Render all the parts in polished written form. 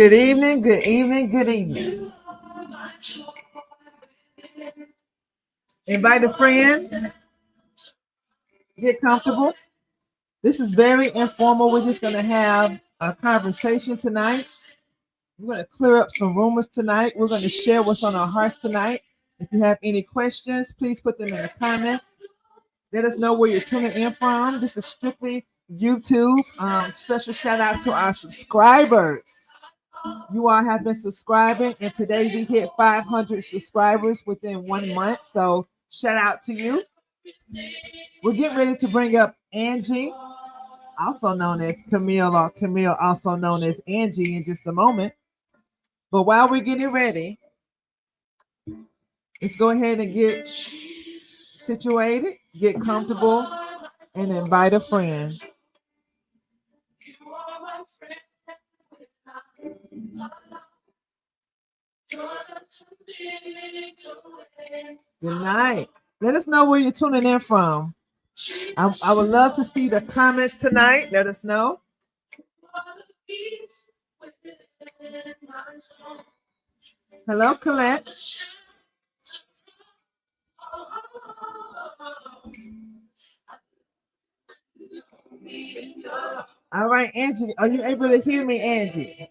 Good evening, good evening, good evening. Invite a friend, get comfortable. This is very informal. We're just going to have a conversation tonight. We're going to clear up some rumors tonight. We're going to share what's on our hearts tonight. If you have any questions, please put them in the comments. Let us know where you're tuning in from. This is strictly YouTube. Special shout out to our subscribers. You all have been subscribing, and today we hit 500 subscribers within 1 month. So shout out to you. We're getting ready to bring up Angie, also known as Camille, or Camille, also known as Angie, in just a moment. But while we're getting ready, let's go ahead and get situated, get comfortable, and invite a friend. Good night. Let us know where you're tuning in from. I would love to see the comments tonight. Let us know. Hello, Colette. All right, Angie, are you able to hear me, Angie?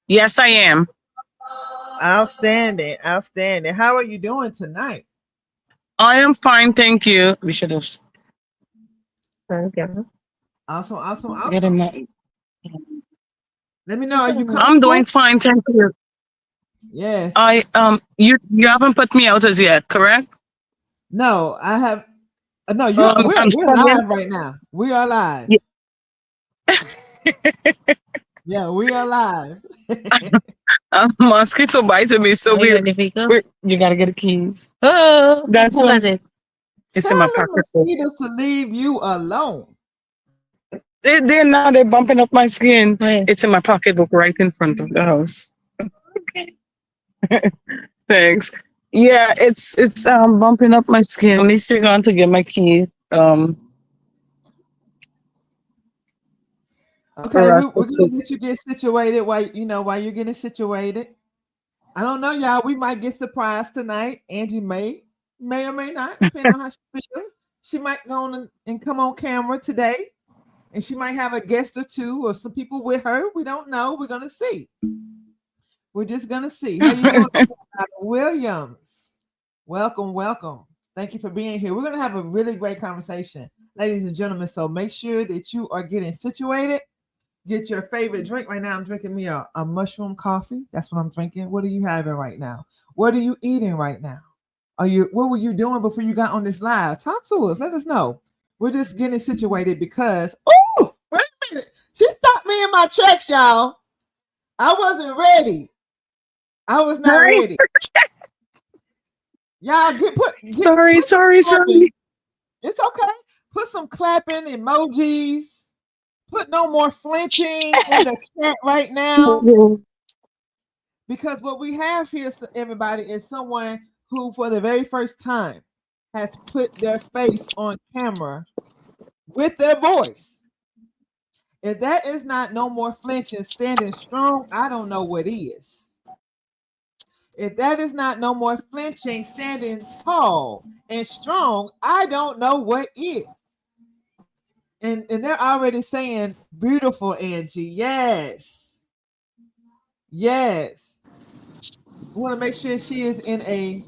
Yes, I am. Outstanding, outstanding. How are you doing tonight? I am fine, thank you. We should have. Awesome, awesome, awesome. Let me know. Are you comfortable? I'm doing fine, thank you. Yes. You haven't put me out as yet, correct? No, I have. No, we're live right now. We are live. Yeah, yeah, we are live. Mosquito biting me, so you gotta get the keys. Oh, that's what it. It's in my pocket. Mosquitoes to leave you alone. They're bumping up my skin. Wait. It's in my pocketbook right in front of the house. Okay. Thanks. Yeah, it's bumping up my skin. Let me sit on to get my keys. Okay, we're gonna let you get situated while you're getting situated. I don't know, y'all. We might get surprised tonight. Angie may or may not, depending on how she feels. She might go on and come on camera today, and she might have a guest or two or some people with her. We don't know. We're gonna see. We're just gonna see. How you doing, Williams? Welcome, welcome. Thank you for being here. We're gonna have a really great conversation, ladies and gentlemen. So make sure that you are getting situated. Get your favorite drink. Right now, I'm drinking me a mushroom coffee. That's what I'm drinking. What are you having right now? What are you eating right now? What were you doing before you got on this live? Talk to us. Let us know. We're just getting situated because, oh, wait a minute. She stopped me in my tracks, y'all. I wasn't ready. I was not ready. Y'all sorry. It's okay. Put some clapping emojis. Put no more flinching in the chat right now. Because what we have here, everybody, is someone who, for the very first time, has put their face on camera with their voice. If that is not no more flinching, standing strong, I don't know what is. If that is not no more flinching, standing tall and strong, I don't know what is. And they're already saying, beautiful, Angie. Yes. Yes. We want to make sure she is in a,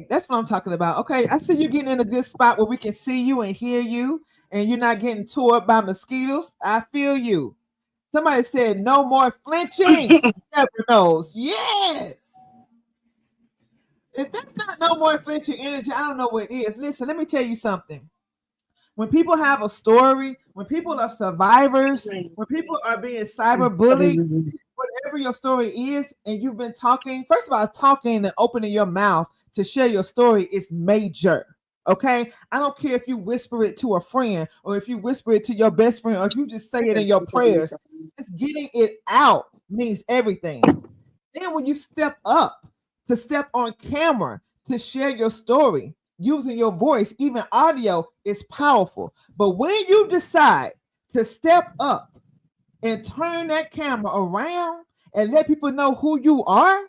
that's what I'm talking about. Okay, I see you getting in a good spot where we can see you and hear you, and you're not getting tore up by mosquitoes. I feel you. Somebody said, no more flinching. Never knows. Yes. If that's not no more flinching energy, I don't know what is. Listen, let me tell you something. When people have a story, when people are survivors, when people are being cyber bullied, whatever your story is, and you've been talking, first of all, talking and opening your mouth to share your story is major. Okay? I don't care if you whisper it to a friend or if you whisper it to your best friend or if you just say it in your prayers. Just getting it out means everything. Then when you step up to step on camera to share your story, using your voice, even audio, is powerful. But when you decide to step up and turn that camera around and let people know who you are,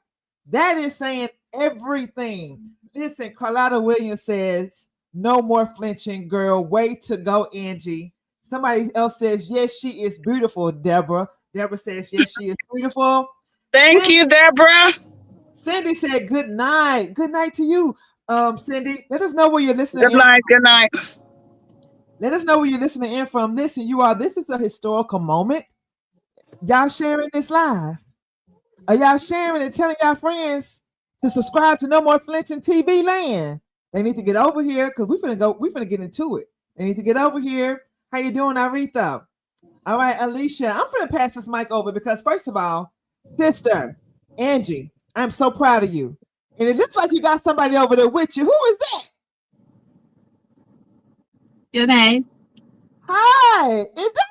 that is saying everything. Listen, Carlotta Williams says, no more flinching, girl. Way to go, Angie. Somebody else says, yes, she is beautiful, Deborah. Deborah says, yes, she is beautiful. Thank you, Deborah. Cindy said, good night. Good night to you. Cindy, let us know where you're listening. Good night. Good night. Let us know where you're listening in from. Listen, you all, this is a historical moment. Y'all sharing this live. Are y'all sharing and telling y'all friends to subscribe to No More Flinching TV Land? They need to get over here because we're gonna get into it. They need to get over here. How you doing, Aretha? All right, Alicia, I'm gonna pass this mic over because first of all, sister Angie, I'm so proud of you. And it looks like you got somebody over there with you. Who is that? Good name. Hi, is that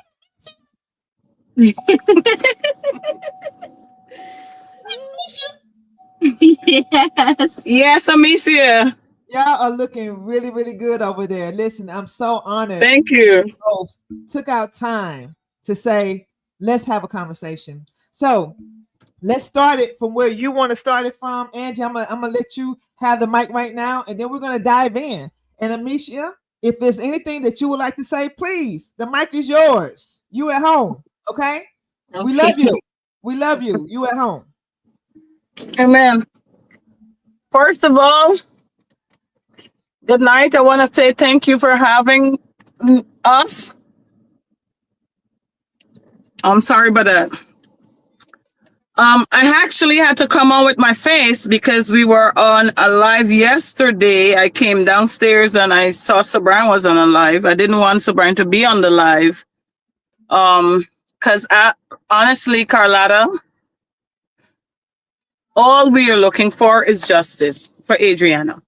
Yes. Yes, Amicia. y'all are looking really, really good over there. Listen, I'm so honored. Thank you. Folks took out time to say, let's have a conversation. So let's start it from where you want to start it from. Angie, I'm gonna let you have the mic right now, and then we're gonna dive in. And Amicia, if there's anything that you would like to say, please, the mic is yours. You at home, okay? We love you. We love you. You at home. Amen. First of all, good night. I want to say thank you for having us. I'm sorry about that. I actually had to come on with my face because we were on a live yesterday. I came downstairs and I saw Sabran was on a live. I didn't want Sabran to be on the live. Because honestly, Carlotta, all we are looking for is justice for Adriana.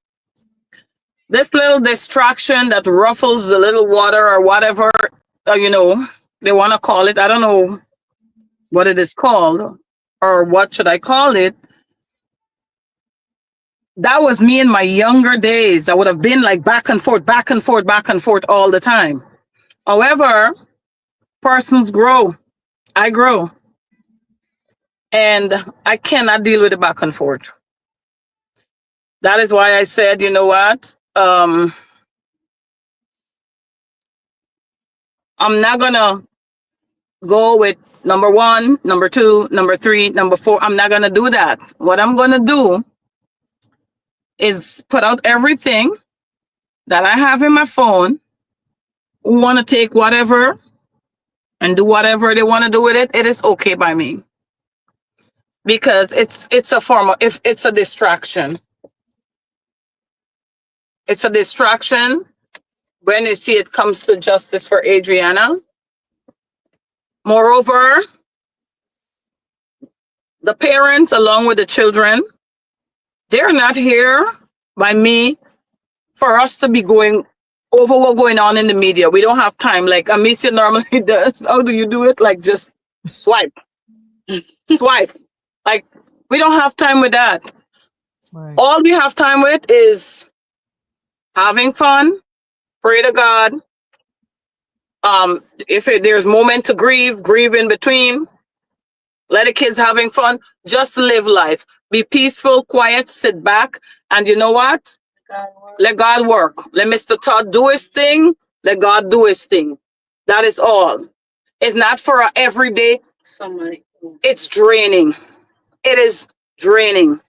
This little distraction that ruffles the little water or whatever, they want to call it. I don't know what it is called or what should I call it. That was me in my younger days. I would have been like back and forth, back and forth, back and forth all the time. However, persons grow. I grow. And I cannot deal with the back and forth. That is why I said, you know what? I'm not going to go with number 1, number 2, number 3, number 4. I'm not going to do that. What I'm going to do is put out everything that I have in my phone. Who want to take whatever and do whatever they want to do with it, it is okay by me. Because it's a form of, if it's a distraction. It's a distraction when you see it comes to justice for Adriana. Moreover, the parents along with the children, they're not here by me for us to be going over what's going on in the media. We don't have time like Amicia normally does. How do you do it? Like just swipe. Swipe. Like we don't have time with that. Right. All we have time with is having fun, pray to God. If there's moment to grieve in between. Let the kids having fun. Just live life. Be peaceful, quiet, sit back. And you know what? Let God work. Let Mr. Todd do his thing. Let God do his thing. That is all. It's not for a everyday. It's draining. It is draining.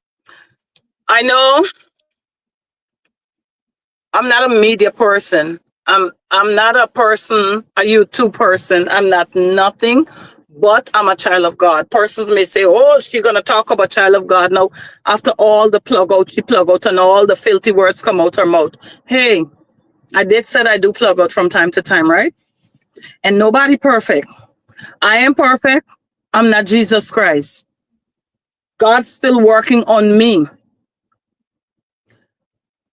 I know I'm not a media person. I'm not a person, a YouTube person. I'm not nothing, but I'm a child of God. Persons may say, oh, she's going to talk about child of God now. After all the plug out and all the filthy words come out her mouth. Hey, I did said I do plug out from time to time, right? And nobody perfect. I am perfect. I'm not Jesus Christ. God's still working on me.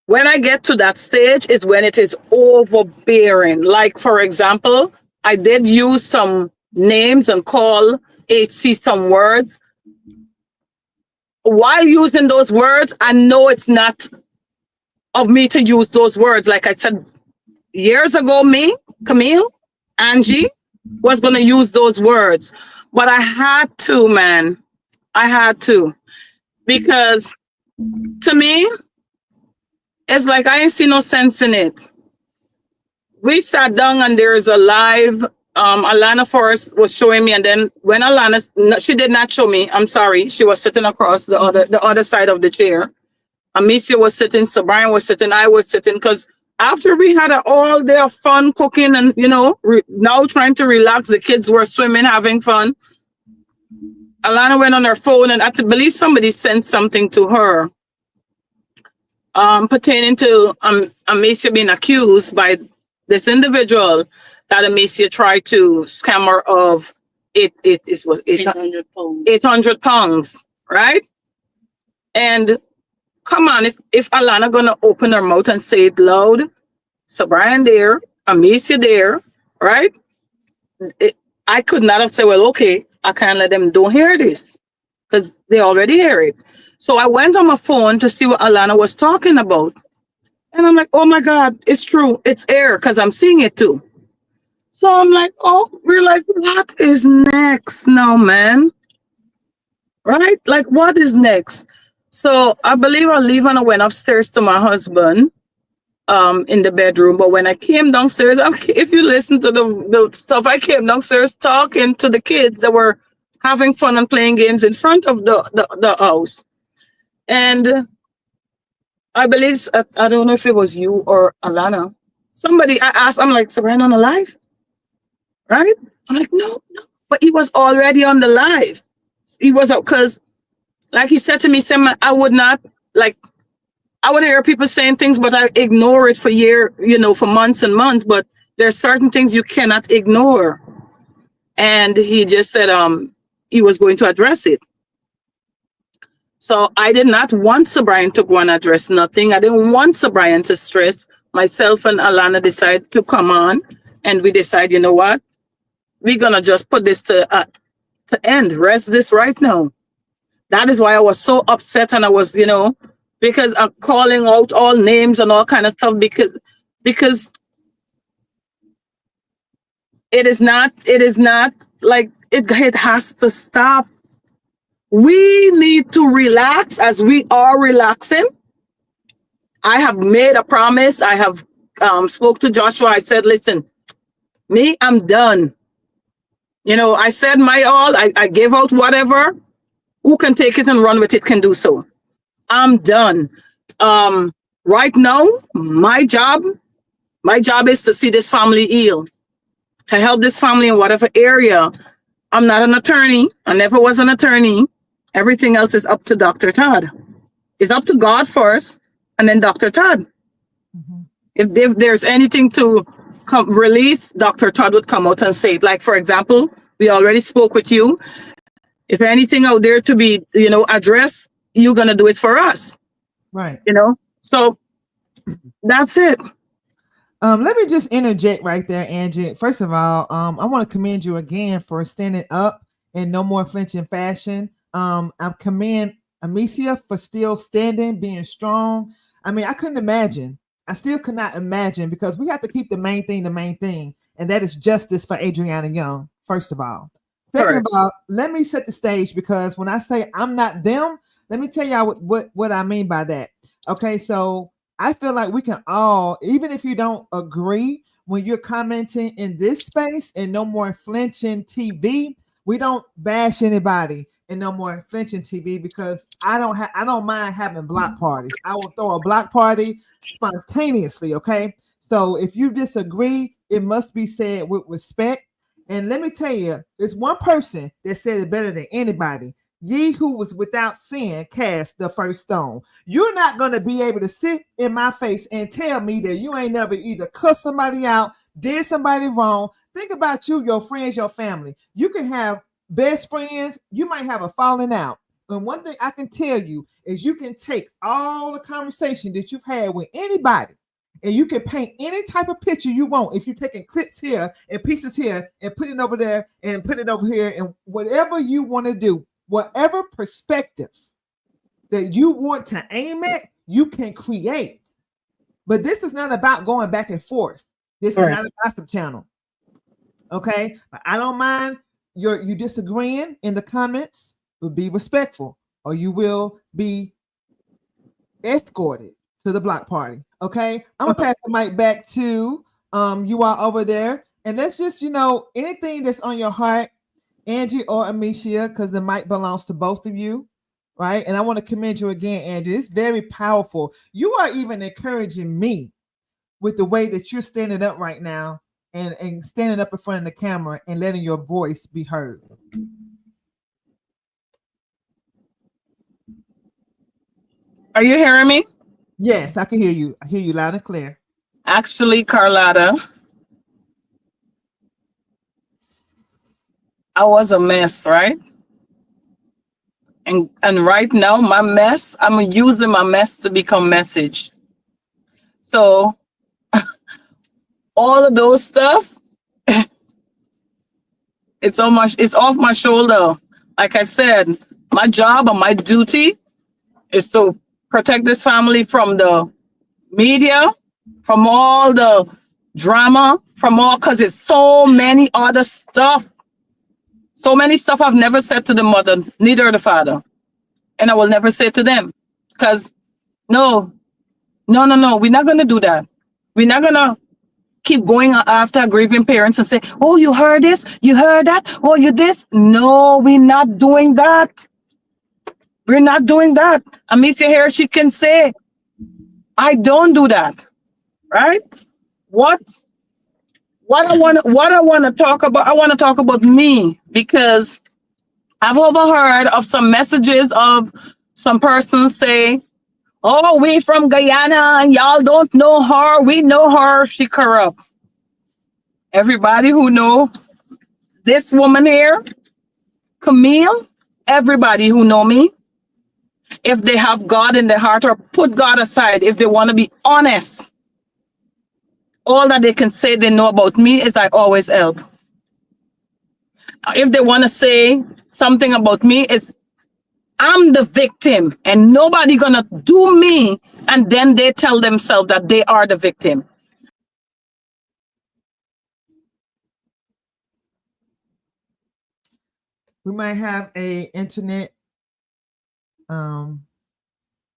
When I get to that stage is when it is overbearing. Like, for example, I did use some names and call HC some words. While using those words, I know it's not of me to use those words. Like I said, years ago, me, Camille, Angie, was going to use those words. But I had to, man. I had to. Because to me, it's like I ain't see no sense in it. We sat down and there's a live Alana Forrest was showing me, and then when Alana, no, she did not show me, I'm sorry, she was sitting across the other side of the chair. Amicia was sitting, Sabrina was sitting, I was sitting, because after we had all day of fun cooking and, you know, now trying to relax, the kids were swimming, having fun. Alana went on her phone, and I believe somebody sent something to her pertaining to Amicia being accused by this individual that Amicia tried to scam her of it was 800 pounds. 800 pounds, right? And come on, if Alana gonna open her mouth and say it loud, so Brian there, Amicia there, right? I could not have said, well, okay, I can't let them don't hear this because they already hear it. So I went on my phone to see what Alana was talking about. And I'm like, oh my God, it's true. It's air because I'm seeing it too. So I'm like, oh, we're like, what is next now, man? Right? Like, what is next? So I believe I leave and I went upstairs to my husband in the bedroom. But when I came downstairs, if you listen to the stuff, I came downstairs talking to the kids that were having fun and playing games in front of the house. And I believe, I don't know if it was you or Alana. Somebody, I asked, I'm like, Sabrina on the live? Right? I'm like, no. But he was already on the live. He was out because, like he said to me, I would not, like, I would hear people saying things, but I ignore it for for months and months. But there are certain things you cannot ignore. And he just said he was going to address it. So I did not want Sabrina to go and address nothing. I didn't want Sabrina to stress. Myself and Alana decided to come on, and we decide, you know what? We're going to just put this to end, rest this right now. That is why I was so upset, and I was, because I'm calling out all names and all kind of stuff because it is not like it has to stop. We need to relax as we are relaxing. I have made a promise. I have spoke to Joshua. I said, listen, I'm done. I said my all. I gave out whatever. Who can take it and run with it can do so. I'm done. Right now, my job is to see this family heal, to help this family in whatever area. I'm not an attorney. I never was an attorney. Everything else is up to Dr. Todd. It's up to God first, and then Dr. Todd. Mm-hmm. If there's anything to release, Dr. Todd would come out and say it. Like, for example, we already spoke with you. If anything out there to be, addressed, you're going to do it for us. Right. So that's it. Let me just interject right there, Angie. First of all, I want to commend you again for standing up in no more flinching fashion. I commend Amicia for still standing, being strong. I mean, I couldn't imagine. I still could not imagine, because we have to keep the main thing, and that is justice for Adriana Young, first of all. Second of all, let me set the stage, because when I say I'm not them, let me tell y'all what I mean by that. Okay, so I feel like we can all, even if you don't agree, when you're commenting in this space and No More Flinching TV, we don't bash anybody in No More Flinching TV, because I don't mind having block parties. I will throw a block party spontaneously. Okay, so if you disagree, it must be said with respect. And let me tell you, there's one person that said it better than anybody. Ye who was without sin cast the first stone. You're not going to be able to sit in my face and tell me that you ain't never either cussed somebody out, did somebody wrong. Think about you, your friends, your family. You can have best friends. You might have a falling out. And one thing I can tell you is you can take all the conversation that you've had with anybody, and you can paint any type of picture you want. If you're taking clips here and pieces here and put it over there and put it over here, and whatever you want to do, whatever perspective that you want to aim at, you can create. But this is not about going back and forth. This is not a gossip channel. Okay, but I don't mind you disagreeing in the comments. But be respectful, or you will be escorted to the block party. Okay, I'm gonna pass the mic back to you all over there, and let's just anything that's on your heart, Angie or Amicia, because the mic belongs to both of you, right? And I want to commend you again, Angie. It's very powerful. You are even encouraging me with the way that you're standing up right now and standing up in front of the camera and letting your voice be heard. Are you hearing me? Yes, I can hear you. I hear you loud and clear. Actually, Carlotta, I was a mess, right? And right now, my mess, I'm using my mess to become message. So all of those stuff, it's off my shoulder. Like I said, my job and my duty is to protect this family from the media, from all the drama, because it's so many other stuff. So many stuff I've never said to the mother, neither the father. And I will never say to them. Because no, we're not going to do that. We're not going to keep going after grieving parents and say, oh, you heard this? You heard that? Oh, you this? No, we're not doing that. We're not doing that. Amicia here, she can say, I don't do that. Right? What I want to talk about, I want to talk about me, because I've overheard of some messages of some persons say, oh, we from Guyana and y'all don't know her. We know her. She corrupt. Everybody who know this woman here, Camille, everybody who know me, if they have God in their heart or put God aside, if they want to be honest, all that they can say they know about me is I always help. If they want to say something about me, is I'm the victim and nobody gonna do me, and then they tell themselves that they are the victim. We might have a internet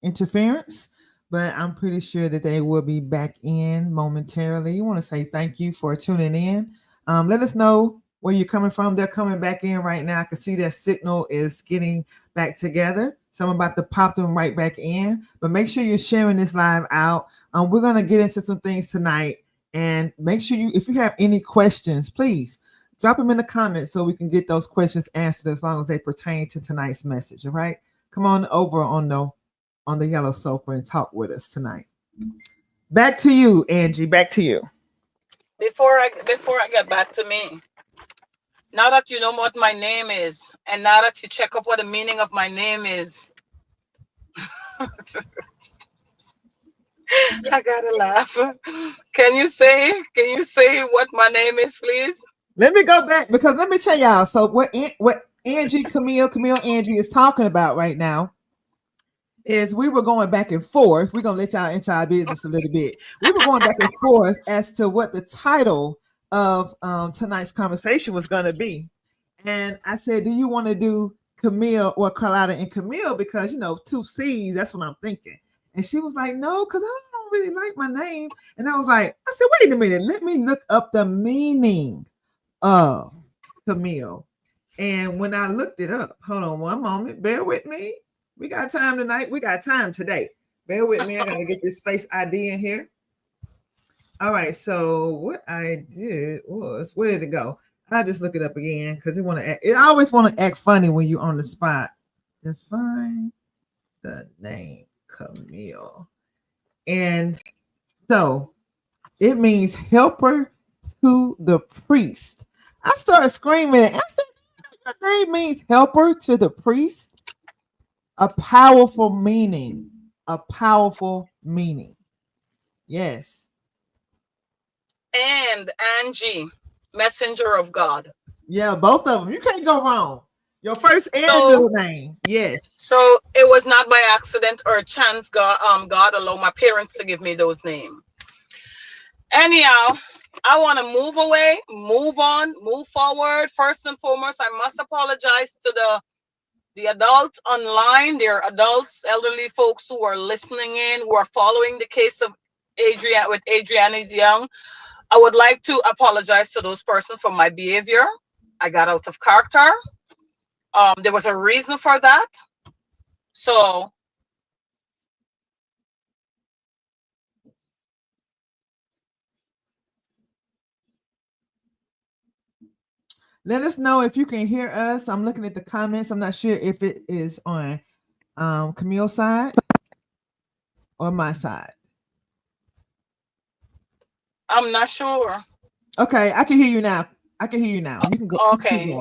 interference, but I'm pretty sure that they will be back in momentarily. You want to say thank you for tuning in. Let us know where you're coming from. They're coming back in right now. I can see their signal is getting back together. So I'm about to pop them right back in. But make sure you're sharing this live out. We're going to get into some things tonight. And make sure if you have any questions, please drop them in the comments so we can get those questions answered as long as they pertain to tonight's message. All right. Come on over on the yellow sofa and talk with us tonight. Back to you, Angie. Back to you. Before I get back to me, now that you know what my name is, and now that you check up what the meaning of my name is, I gotta laugh. Can you say what my name is, please? Let me go back, because let me tell y'all. So what Angie, Camille, Angie is talking about right now is we were going back and forth. We're gonna let y'all into our business a little bit. We were going back and forth as to what the title of tonight's conversation was going to be. And I said, do you want to do Camille or Carlotta and Camille? Because, two C's, that's what I'm thinking. And she was like, no, because I don't really like my name. And I was like, I said, wait a minute, let me look up the meaning of Camille. And when I looked it up, hold on one moment, bear with me. We got time tonight. We got time today. Bear with me. I got to get this face ID in here. All right, so what I did was, where did it go? I just look it up again because it always want to act funny when you're on the spot. Define the name Camille. And so it means helper to the priest. I started screaming and I said, your name means helper to the priest. A powerful meaning. A powerful meaning. Yes. And Angie, messenger of God. Yeah, both of them. You can't go wrong. Your first and middle name. Yes. So it was not by accident or chance God allowed my parents to give me those names. Anyhow, I want to move away, move on, move forward. First and foremost, I must apologize to the adults online. There are adults, elderly folks who are listening in, who are following the case of Adrian with Adriana's Young. I would like to apologize to those persons for my behavior. I got out of character. There was a reason for that. So let us know if you can hear us. I'm looking at the comments. I'm not sure if it is on Camille's side or my side. I'm not sure. Okay, I can hear you now. I can hear you now. You can go. Okay.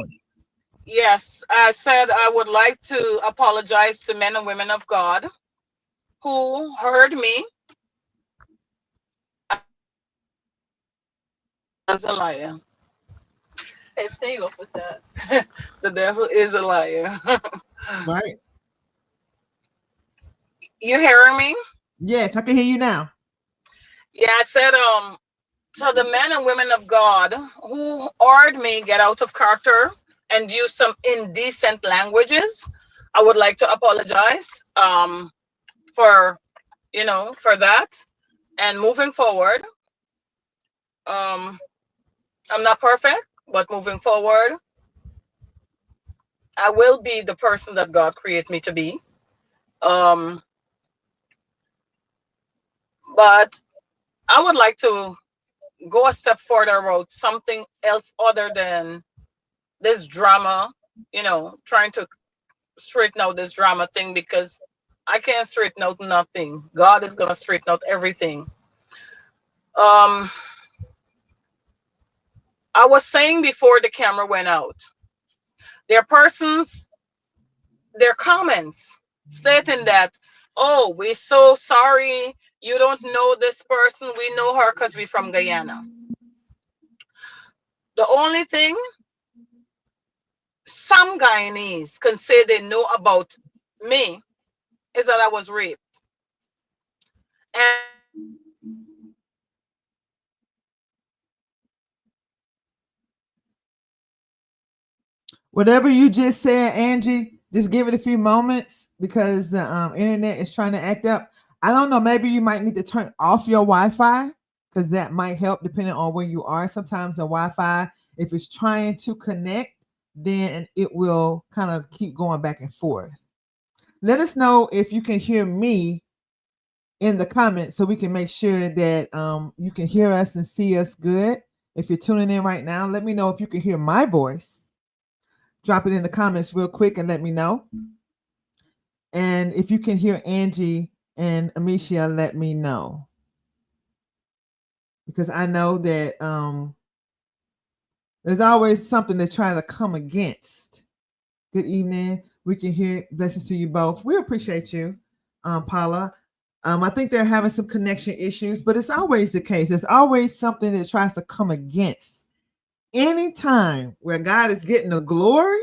Yes, I said I would like to apologize to men and women of God who heard me as a liar. Hey, stay off with that. The devil is a liar. Right. You hearing me? Yes, I can hear you now. Yeah, I said so the men and women of God who heard me get out of character and use some indecent languages, I would like to apologize for for that. And moving forward, I'm not perfect, but moving forward, I will be the person that God created me to be. Um, but I would like to go a step further about something else other than this drama, trying to straighten out this drama thing, because I can't straighten out nothing. God is going to straighten out everything. I was saying before the camera went out, there are persons, their comments stating that, oh, we're so sorry, you don't know this person, we know her because we're from Guyana. The only thing some Guyanese can say they know about me is that I was raped. And Whatever you just said, Angie, just give it a few moments because the internet is trying to act up. I don't know. Maybe you might need to turn off your Wi-Fi because that might help depending on where you are. Sometimes the Wi-Fi, if it's trying to connect, then it will kind of keep going back and forth. Let us know if you can hear me in the comments so we can make sure that you can hear us and see us good. If you're tuning in right now, let me know if you can hear my voice. Drop it in the comments real quick and let me know. And if you can hear Angie and Amicia, let me know. Because I know that there's always something to try to come against. Good evening. We can hear blessings to you both. We appreciate you, Paula. I think they're having some connection issues, but it's always the case. There's always something that tries to come against. Anytime where God is getting the glory,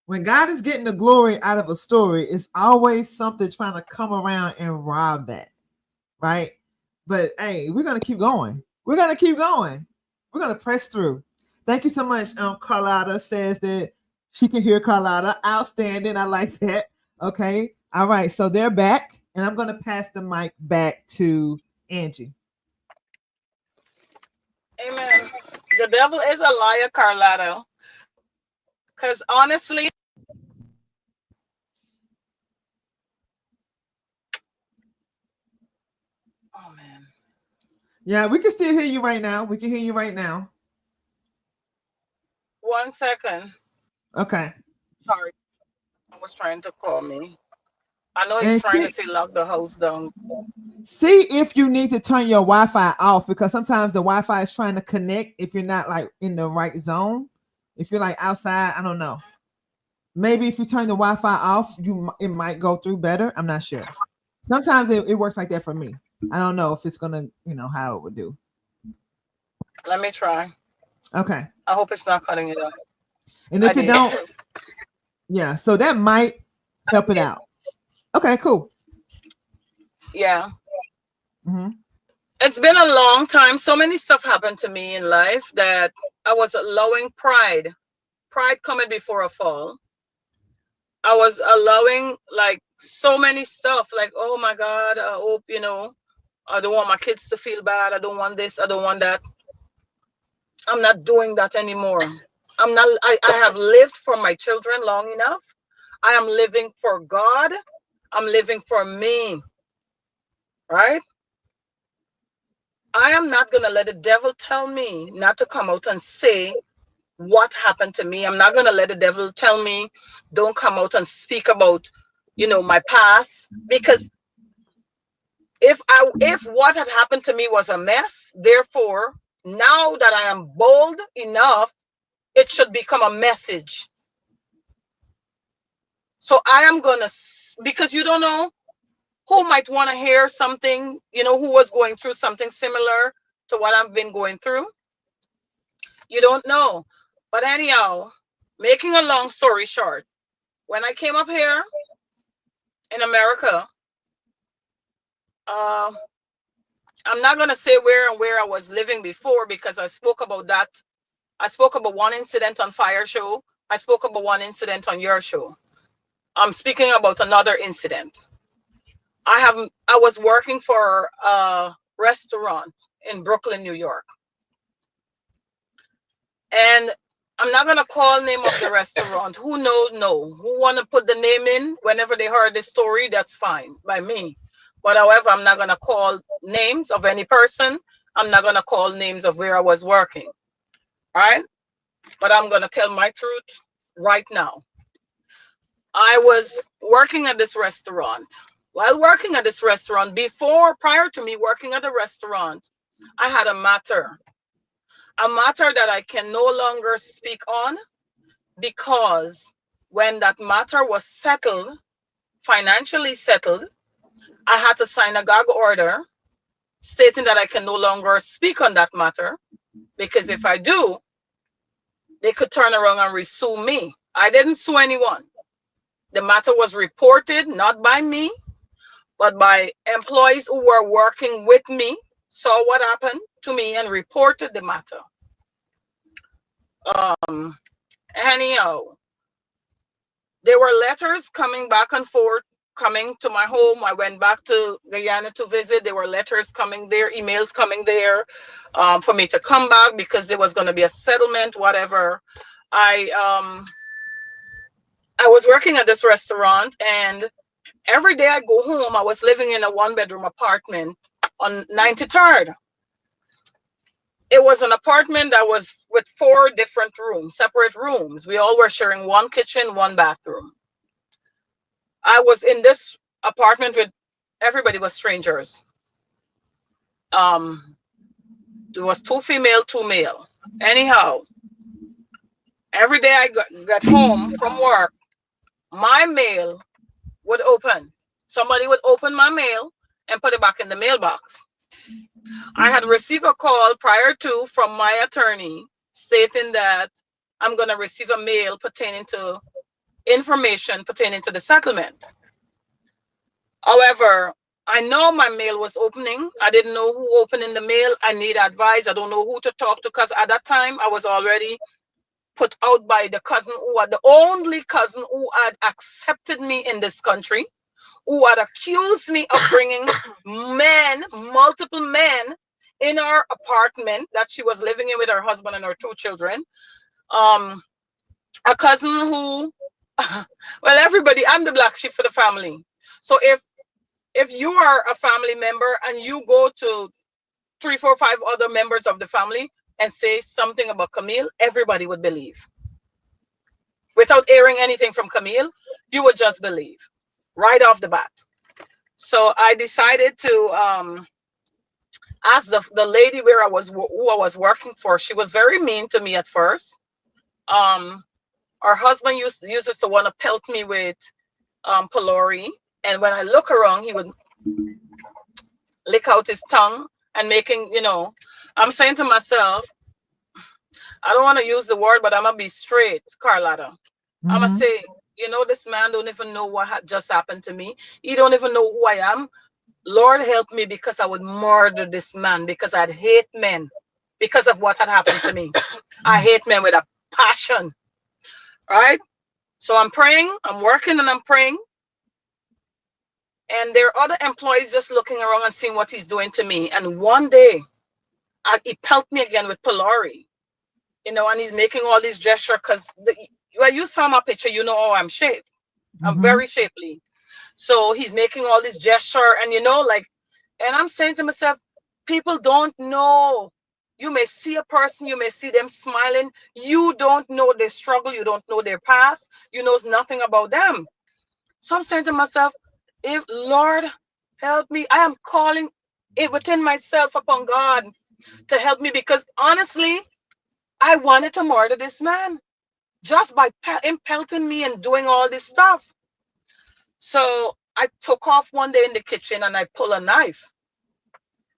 when God is getting the glory out of a story, it's always something trying to come around and rob that, right? But hey, we're gonna keep going. We're gonna keep going. We're gonna press through. Thank you so much. Carlotta says that she can hear Carlotta. Outstanding. I like that. Okay. All right. So they're back, and I'm gonna pass the mic back to Angie. amen. The devil is a liar, Carlotta. Because honestly, oh man. Yeah, we can still hear you right now. We can hear you right now. 1 second. Okay. Sorry. I was trying to call me. I know he's trying to say lock the house down. See if you need to turn your Wi-Fi off, because sometimes the Wi-Fi is trying to connect if you're not like in the right zone. If you're like outside, I don't know. Maybe if you turn the Wi-Fi off, it might go through better. I'm not sure. Sometimes it works like that for me. I don't know if it's gonna, how it would do. Let me try. Okay. I hope it's not cutting it off. And if it don't, yeah, so that might help it out. Okay, cool. Yeah. Mm-hmm. It's been a long time. So many stuff happened to me in life that I was allowing pride coming before a fall. I was allowing like so many stuff, like, oh my God, I hope, I don't want my kids to feel bad. I don't want this. I don't want that. I'm not doing that anymore. I have lived for my children long enough. I am living for God. I'm living for me, right? I am not going to let the devil tell me not to come out and say what happened to me. I'm not going to let the devil tell me don't come out and speak about, my past, because if what had happened to me was a mess, therefore, now that I am bold enough, it should become a message. So I am going to, because you don't know who might want to hear something, who was going through something similar to what I've been going through. You don't know. But anyhow, making a long story short, when I came up here in America, uh, I'm not going to say where and where I was living before, because I spoke about that. I spoke about one incident on Fire Show. I spoke about one incident on your show. I'm speaking about another incident. I was working for a restaurant in Brooklyn, New York. And I'm not gonna call name of the restaurant. Who knows? No. Who wanna put the name in whenever they heard the story? That's fine by me. But however, I'm not gonna call names of any person. I'm not gonna call names of where I was working. All right. But I'm gonna tell my truth right now. I was working at this restaurant. While working at this restaurant, prior to me working at the restaurant, I had a matter that I can no longer speak on, because when that matter was settled, financially settled, I had to sign a gag order stating that I can no longer speak on that matter, because if I do, they could turn around and sue me. I didn't sue anyone. The matter was reported not by me, but by employees who were working with me, saw what happened to me and reported the matter. Um, Anyhow, there were letters coming back and forth, coming to my home. I went back to Guyana to visit. There were letters coming there, emails coming there, for me to come back because there was going to be a settlement, whatever. I um, I was working at this restaurant, and every day I go home. I was living in a one-bedroom apartment on 93rd. It was an apartment that was with 4 different rooms, separate rooms. We all were sharing one kitchen, one bathroom. I was in this apartment with everybody was strangers. Um, there was 2 female, 2 male. Anyhow, every day I got home from work, my mail would open. Somebody would open my mail and put it back in the mailbox. I had received a call prior to from my attorney stating that I'm going to receive a mail pertaining to information pertaining to the settlement. However, I know my mail was opening. I didn't know who opened in the mail. I need advice. I don't know who to talk to, because at that time I was already put out by the cousin who had the only cousin who had accepted me in this country, who had accused me of bringing multiple men in our apartment that she was living in with her husband and her 2 children. Um, a cousin who, well, everybody, I'm the black sheep for the family. So if you are a family member and you go to 3, 4, 5 other members of the family and say something about Camille, everybody would believe. Without airing anything from Camille, you would just believe right off the bat. So I decided to ask the lady who I was working for. She was very mean to me at first. Um, Her husband uses to want to pelt me with pylori, and when I look around, he would lick out his tongue and I'm saying to myself, I don't want to use the word, but I'm gonna be straight, Carlotta. I'm gonna say, this man don't even know what just happened to me. He don't even know who I am. Lord help me, because I would murder this man, because I'd hate men because of what had happened to me. I hate men with a passion, right? So I'm praying, I'm working and I'm praying. And there are other employees just looking around and seeing what he's doing to me. And one day, he pelted me again with pylori, and he's making all these gestures because when you saw my picture, you know how I'm shaped. I'm very shapely. So he's making all this gesture, and and I'm saying to myself, people don't know. You may see a person, you may see them smiling. You don't know their struggle. You don't know their past. You know nothing about them. So I'm saying to myself, if Lord help me, I am calling it within myself upon God to help me, because honestly, I wanted to murder this man just by him pelting me and doing all this stuff. So I took off one day in the kitchen and I pulled a knife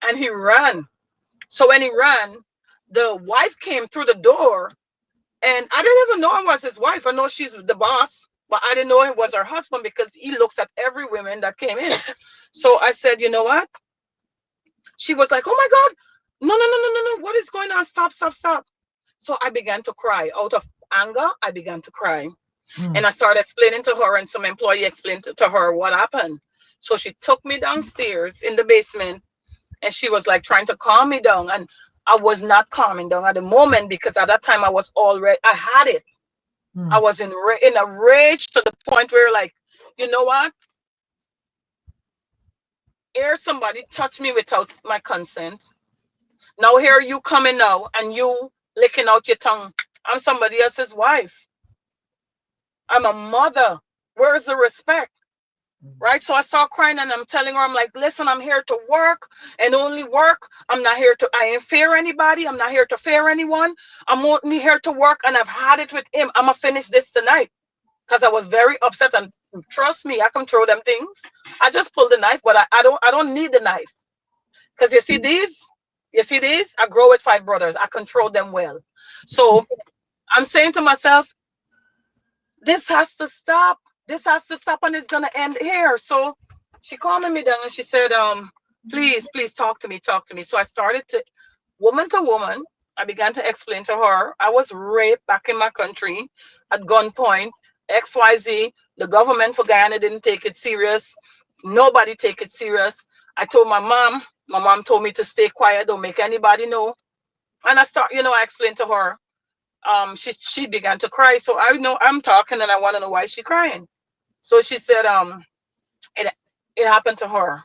and he ran. So when he ran, the wife came through the door, and I didn't even know it was his wife. I know she's the boss, but I didn't know it was her husband because he looks at every woman that came in. So I said, you know what? She was like, oh my God, no, no, no, no, no, no. What is going on? Stop, stop, stop. So I began to cry. Out of anger, I began to cry. And I started explaining to her, and some employee explained to her what happened. So she took me downstairs in the basement, and she was like trying to calm me down. And I was not calming down at the moment, because at that time I had it. I was in a rage to the point where, like, you know what? Here somebody touched me without my consent. Now here you coming now and you licking out your tongue. I'm somebody else's wife. I'm a mother. Where's the respect? Right? So I start crying and I'm telling her, I'm like, listen, I'm here to work and only work. I ain't fear anybody. I'm not here to fear anyone. I'm only here to work, and I've had it with him. I'm gonna finish this tonight, because I was very upset. And trust me, I can throw them things. I just pulled the knife, but I don't need the knife. Because you see these, I grow with 5 brothers. I control them well. So I'm saying to myself, this has to stop. This has to stop, and it's gonna end here. So she calmed me down and she said, please, please talk to me, talk to me. So I started to woman, I began to explain to her I was raped back in my country at gunpoint, XYZ. The government for Guyana didn't take it serious. Nobody take it serious. I told my mom. My mom told me to stay quiet, don't make anybody know. And I explained to her. She began to cry. So I know I'm talking and I want to know why she's crying. So she said, it it happened to her.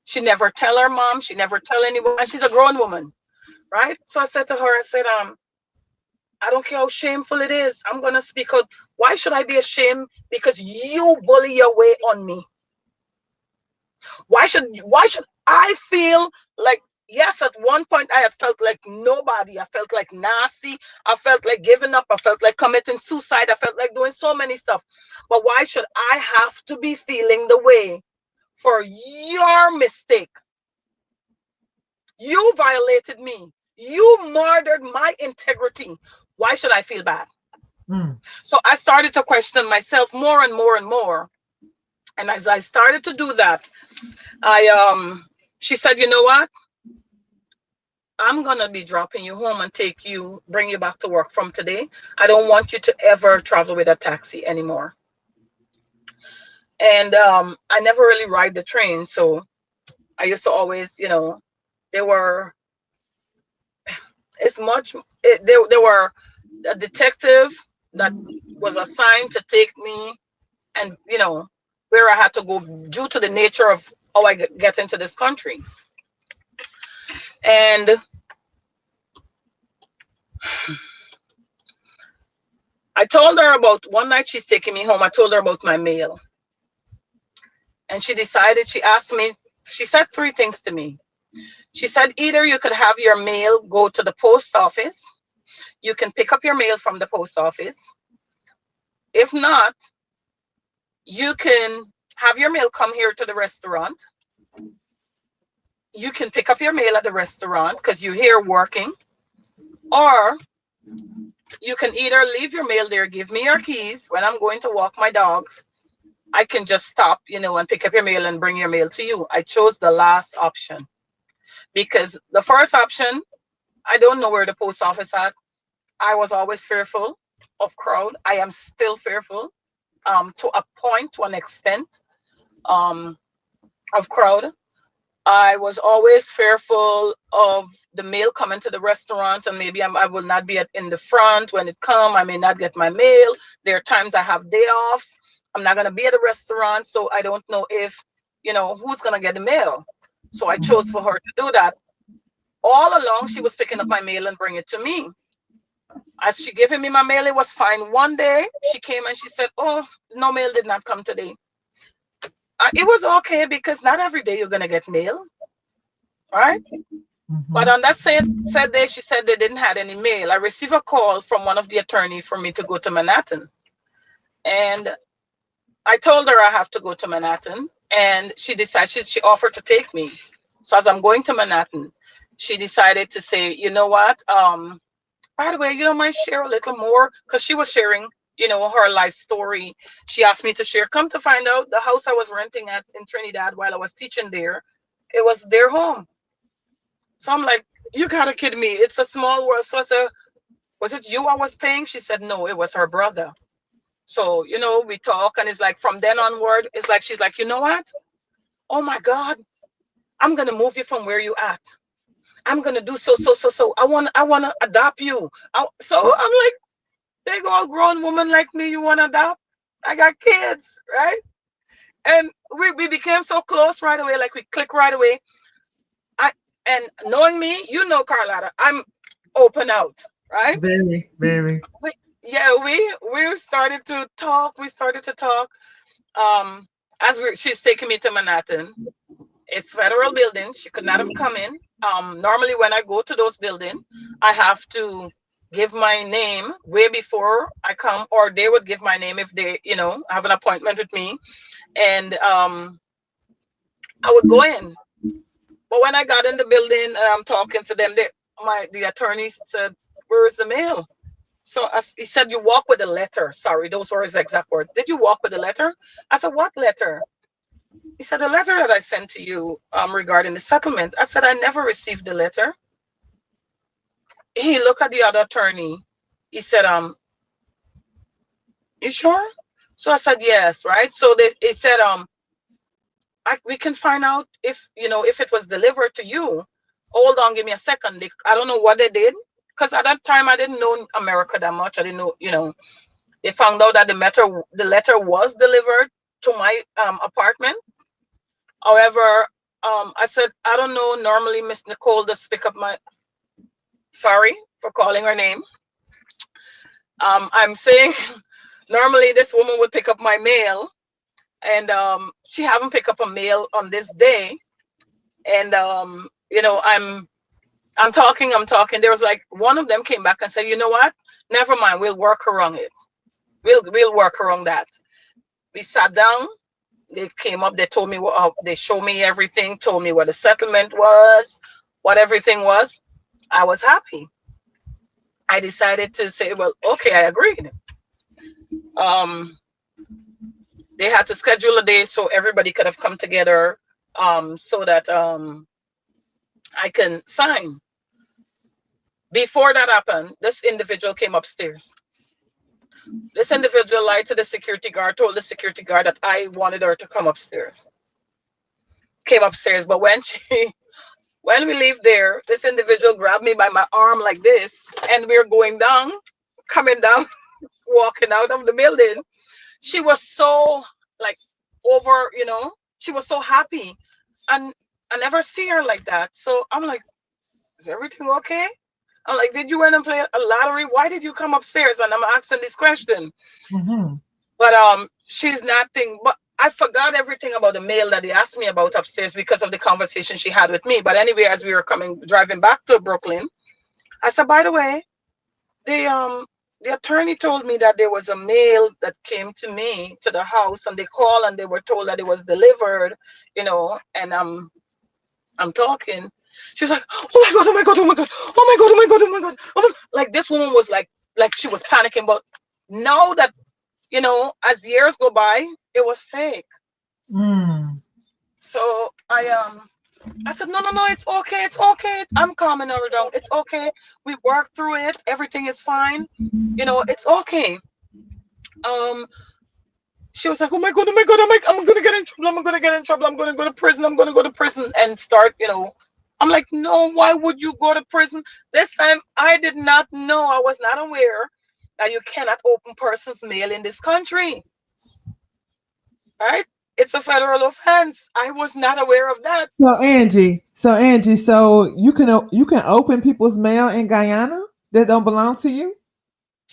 She never tell her mom, she never tell anyone, and she's a grown woman, right? So I said to her, I said, I don't care how shameful it is. I'm gonna speak out. Why should I be ashamed? Because you bully your way on me. Why should I feel like, yes, at one point I had felt like nobody. I felt like nasty. I felt like giving up. I felt like committing suicide. I felt like doing so many stuff. But why should I have to be feeling the way for your mistake? You violated me. You murdered my integrity. Why should I feel bad? So I started to question myself more and more and more. And as I started to do that, she said, you know what? I'm gonna be dropping you home and bring you back to work from today. I don't want you to ever travel with a taxi anymore. And I never really ride the train, so I used to always, there were there were a detective that was assigned to take me, and where I had to go due to the nature of how I get into this country. And I told her about one night she's taking me home. I told her about my mail. And she asked me, she said 3 things to me. She said, either you could have your mail go to the post office. You can pick up your mail from the post office. If not, you can have your mail come here to the restaurant. You can pick up your mail at the restaurant because you're here working. Or you can either leave your mail there, give me your keys when I'm going to walk my dogs, I can just stop, and pick up your mail and bring your mail to you. I chose the last option because the first option, I don't know where the post office at. I was always fearful of crowd. I am still fearful, to a point, to an extent, um, of crowd. I was always fearful of the mail coming to the restaurant, and maybe I will not be in the front when it come. I may not get my mail. There are times I have day offs. I'm not gonna be at the restaurant, so I don't know if who's gonna get the mail. So I chose for her to do that. All along, she was picking up my mail and bring it to me. As she giving me my mail, it was fine. One day, she came and she said, "Oh, no mail did not come today." It was okay because not every day you're gonna get mail, right? But on that said day, she said they didn't have any mail. I received a call from one of the attorneys for me to go to Manhattan, and I told her I have to go to Manhattan, and she decided she offered to take me. So as I'm going to Manhattan, she decided to say, "You know what? By the way, you don't mind share a little more?" Because she was sharing, her life story. She asked me to share. Come to find out, the house I was renting at in Trinidad while I was teaching there, it was their home. So I'm like, you gotta kid me. It's a small world. So I said, was it you I was paying? She said, no, it was her brother. So, we talk, and it's like from then onward, it's like she's like, you know what? Oh my God, I'm gonna move you from where you at. I'm gonna do so. I wanna adopt you. So I'm like, big old grown woman like me, you wanna adopt? I got kids, right? And we became so close right away, like we click right away. And knowing me, Carlotta, I'm open out, right? Very, very. We started to talk. We started to talk. Um, she's taking me to Manhattan. It's federal building. She could not have come in. Normally when I go to those buildings, I have to give my name way before I come, or they would give my name if they, have an appointment with me, and I would go in. But when I got in the building and I'm talking to them, the attorney said, "Where's the mail?" So he said, "You walk with the letter." Sorry, those were his exact words. "Did you walk with the letter?" I said, "What letter?" He said, "The letter that I sent to you regarding the settlement." I said, "I never received the letter." He looked at the other attorney. He said, "You sure?" So I said, "Yes," right? So he said, we can find out if it was delivered to you. Hold on, give me a second. I don't know what they did, because at that time I didn't know America that much. I didn't know, they found out that the letter was delivered to my apartment. However, I said, I don't know. Normally, Miss Nicole does pick up my. Sorry for calling her name. I'm saying normally this woman would pick up my mail, and she haven't picked up a mail on this day. And I'm talking. There was like one of them came back and said, "You know what? Never mind. We'll work around it. We'll work around that." We sat down. They came up. They told me what. They showed me everything. Told me what the settlement was, what everything was. I was happy. I decided to say, "Well, okay, I agreed." Um, they had to schedule a day so everybody could have come together, so that I can sign. Before that happened, this individual came upstairs. This individual lied to the security guard, told the security guard that I wanted her to come upstairs. Came upstairs, but when we leave there, this individual grabbed me by my arm like this, and we're going down, coming down, walking out of the building. She was so like she was so happy, and I never see her like that. So I'm like, is everything okay? I'm like, did you win and play a lottery? Why did you come upstairs? And I'm asking this question. But she's nothing. But I forgot everything about the mail that they asked me about upstairs because of the conversation she had with me. But anyway, as we were driving back to Brooklyn, I said, by the way, the attorney told me that there was a mail that came to me to the house, and they called and they were told that it was delivered, and I'm talking. She was like, "Oh my God, oh my God, oh my God, oh my God, oh my God, oh my God." Like this woman was like she was panicking. But now that as years go by, it was fake. Mm. So I said, no, it's okay, it's okay. I'm calming her down. It's okay. We worked through it. Everything is fine. It's okay. Um, she was like, oh my god, oh my god, I'm gonna get in trouble. I'm gonna get in trouble. I'm gonna go to prison. I'm gonna go to prison and start. I'm like, no, why would you go to prison? This time, I did not know. I was not aware that you cannot open person's mail in this country. Right? It's a federal offense. I was not aware of that. So you can open people's mail in Guyana that don't belong to you.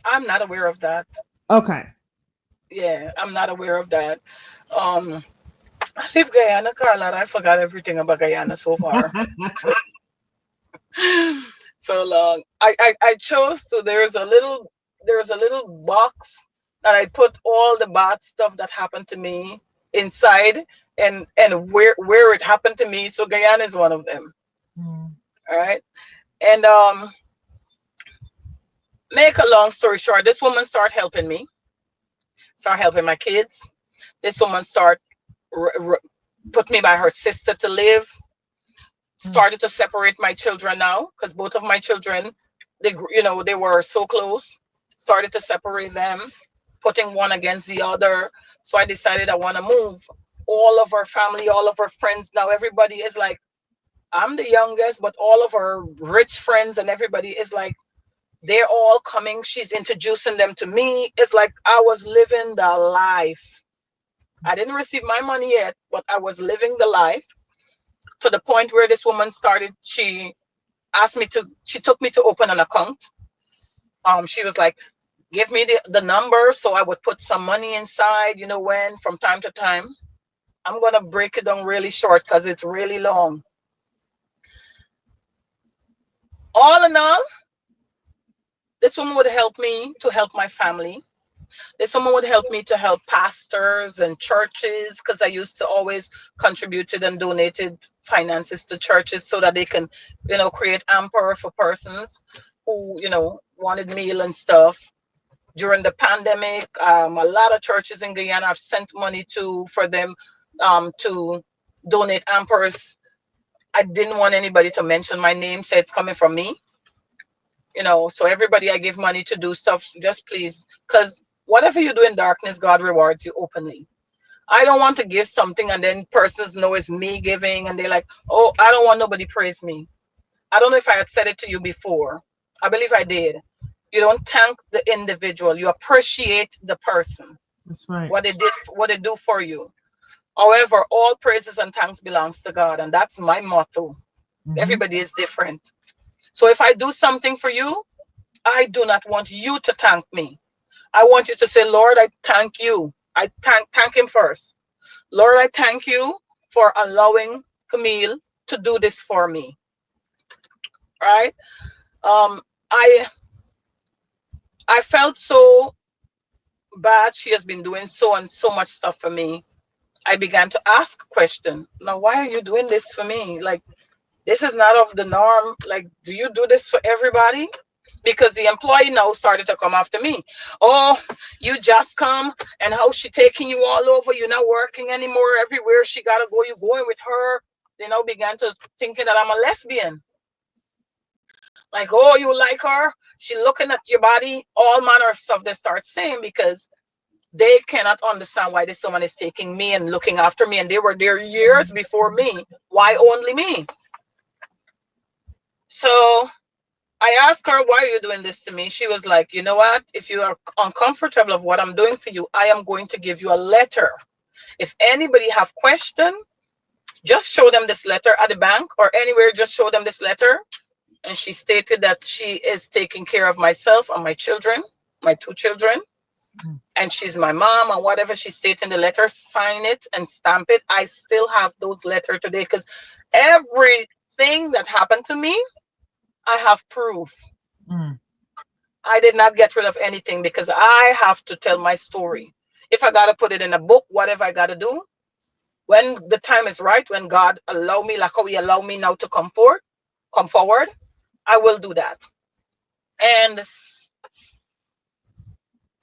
I'm not aware of that. Okay. Yeah, I'm not aware of that. Um, I leave Guyana, Carlotta. I forgot everything about Guyana so far. So long. I chose to. There's a little box that I put all the bad stuff that happened to me inside, and where it happened to me. So Guyana is one of them. Mm. All right. And make a long story short, this woman started helping me, start helping my kids. This woman r- r- put me by her sister to live. Mm. Started to separate my children now because both of my children, they were so close. Started to separate them, putting one against the other. So I decided I want to move. All of our family, all of our friends now, everybody is like, I'm the youngest, but all of our rich friends and everybody is like, they're all coming. She's introducing them to me. It's like I was living the life. I didn't receive my money yet, but I was living the life to the point where this woman started. She took me to open an account. She was like, give me the number so I would put some money inside, when from time to time. I'm going to break it down really short because it's really long. All in all, this woman would help me to help my family. This woman would help me to help pastors and churches because I used to always contributed and donated finances to churches so that they can, create amper for persons who, wanted meal and stuff. During the pandemic, a lot of churches in Guyana have sent money for them to donate ampers. I didn't want anybody to mention my name, say it's coming from me. So everybody I give money to do stuff, just please, because whatever you do in darkness, God rewards you openly. I don't want to give something and then persons know it's me giving and they're like, oh, I don't want nobody praise me. I don't know if I had said it to you before. I believe I did. You don't thank the individual. You appreciate the person, That's right. what they do for you. However, all praises and thanks belongs to God, and that's my motto. Hmm. Everybody is different. So if I do something for you, I do not want you to thank me. I want you to say, Lord, I thank you. I thank him first. Lord, I thank you for allowing Camille to do this for me. Right? Um, I I felt so bad. She has been doing so and so much stuff for me. I began to ask question. Now, why are you doing this for me? Like, this is not of the norm. Like, do you do this for everybody? Because the employee now started to come after me. Oh, you just come, and how she taking you all over. You're not working anymore. Everywhere she gotta go, you going with her. They now began to thinking that I'm a lesbian. Like, oh, you like her? She looking at your body, all manner of stuff they start saying because they cannot understand why this someone is taking me and looking after me, and they were there years before me. Why only me? So I asked her, why are you doing this to me? She was like, you know what? If you are uncomfortable of what I'm doing for you, I am going to give you a letter. If anybody have question, just show them this letter at the bank or anywhere, just show them this letter. And she stated that she is taking care of myself and my children, my two children, and she's my mom and whatever she stated in the letter, sign it and stamp it. I still have those letters today because everything that happened to me, I have proof. Mm. I did not get rid of anything because I have to tell my story. If I gotta put it in a book, whatever I gotta do, when the time is right, when God allow me, like how He allow me now to come forward, I will do that. And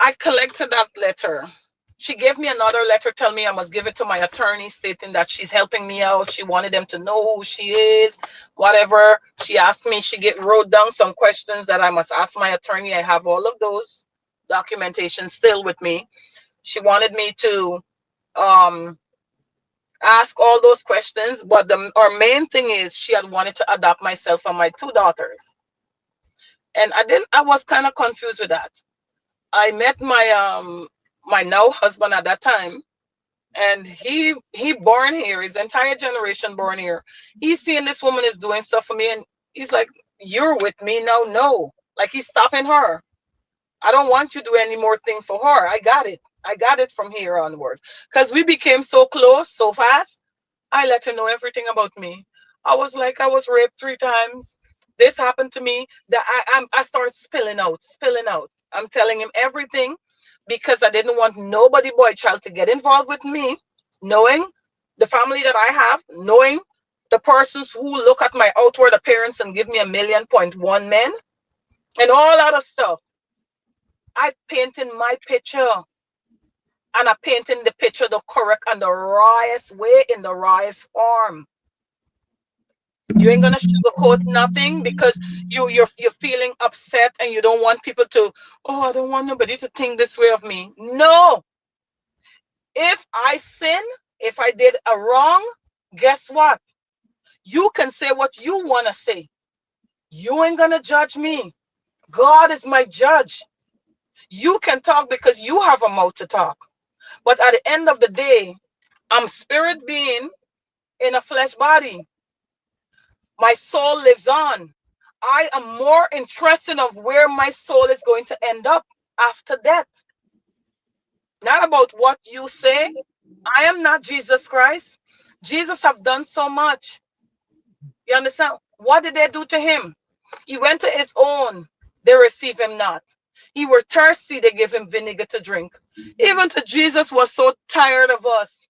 I collected that letter. She gave me another letter telling me I must give it to my attorney, stating that she's helping me out. She wanted them to know who she is, whatever. She asked me, wrote down some questions that I must ask my attorney. I have all of those documentation still with me. She wanted me to um, ask all those questions, but our main thing is she had wanted to adopt myself and my two daughters. And I was kind of confused with that. I met my now husband at that time, and he born here, his entire generation born here. He's seeing this woman is doing stuff for me, and he's like, "You're with me now." No, like he's stopping her. I don't want you to do any more thing for her. I got it. I got it from here onward. Because we became so close so fast. I let her know everything about me. I was like, I was raped 3 times. This happened to me. That I started spilling out, spilling out. I'm telling him everything because I didn't want nobody boy child to get involved with me, knowing the family that I have, knowing the persons who look at my outward appearance and give me 1,000,000.1 men and all other stuff. I painted my picture, and I painted the picture the correct and the rawest way, in the rawest form. You ain't gonna sugarcoat nothing because you're feeling upset and you don't want people to, oh, I don't want nobody to think this way of me. No. If I sin, if I did a wrong, guess what? You can say what you wanna say. You ain't gonna judge me. God is my judge. You can talk because you have a mouth to talk. But at the end of the day, I'm spirit being in a flesh body. My soul lives on. I am more interested of where my soul is going to end up after death. Not about what you say. I am not Jesus Christ. Jesus have done so much. You understand? What did they do to him? He went to his own. They receive him not. He were thirsty. They gave him vinegar to drink. Even to Jesus was so tired of us.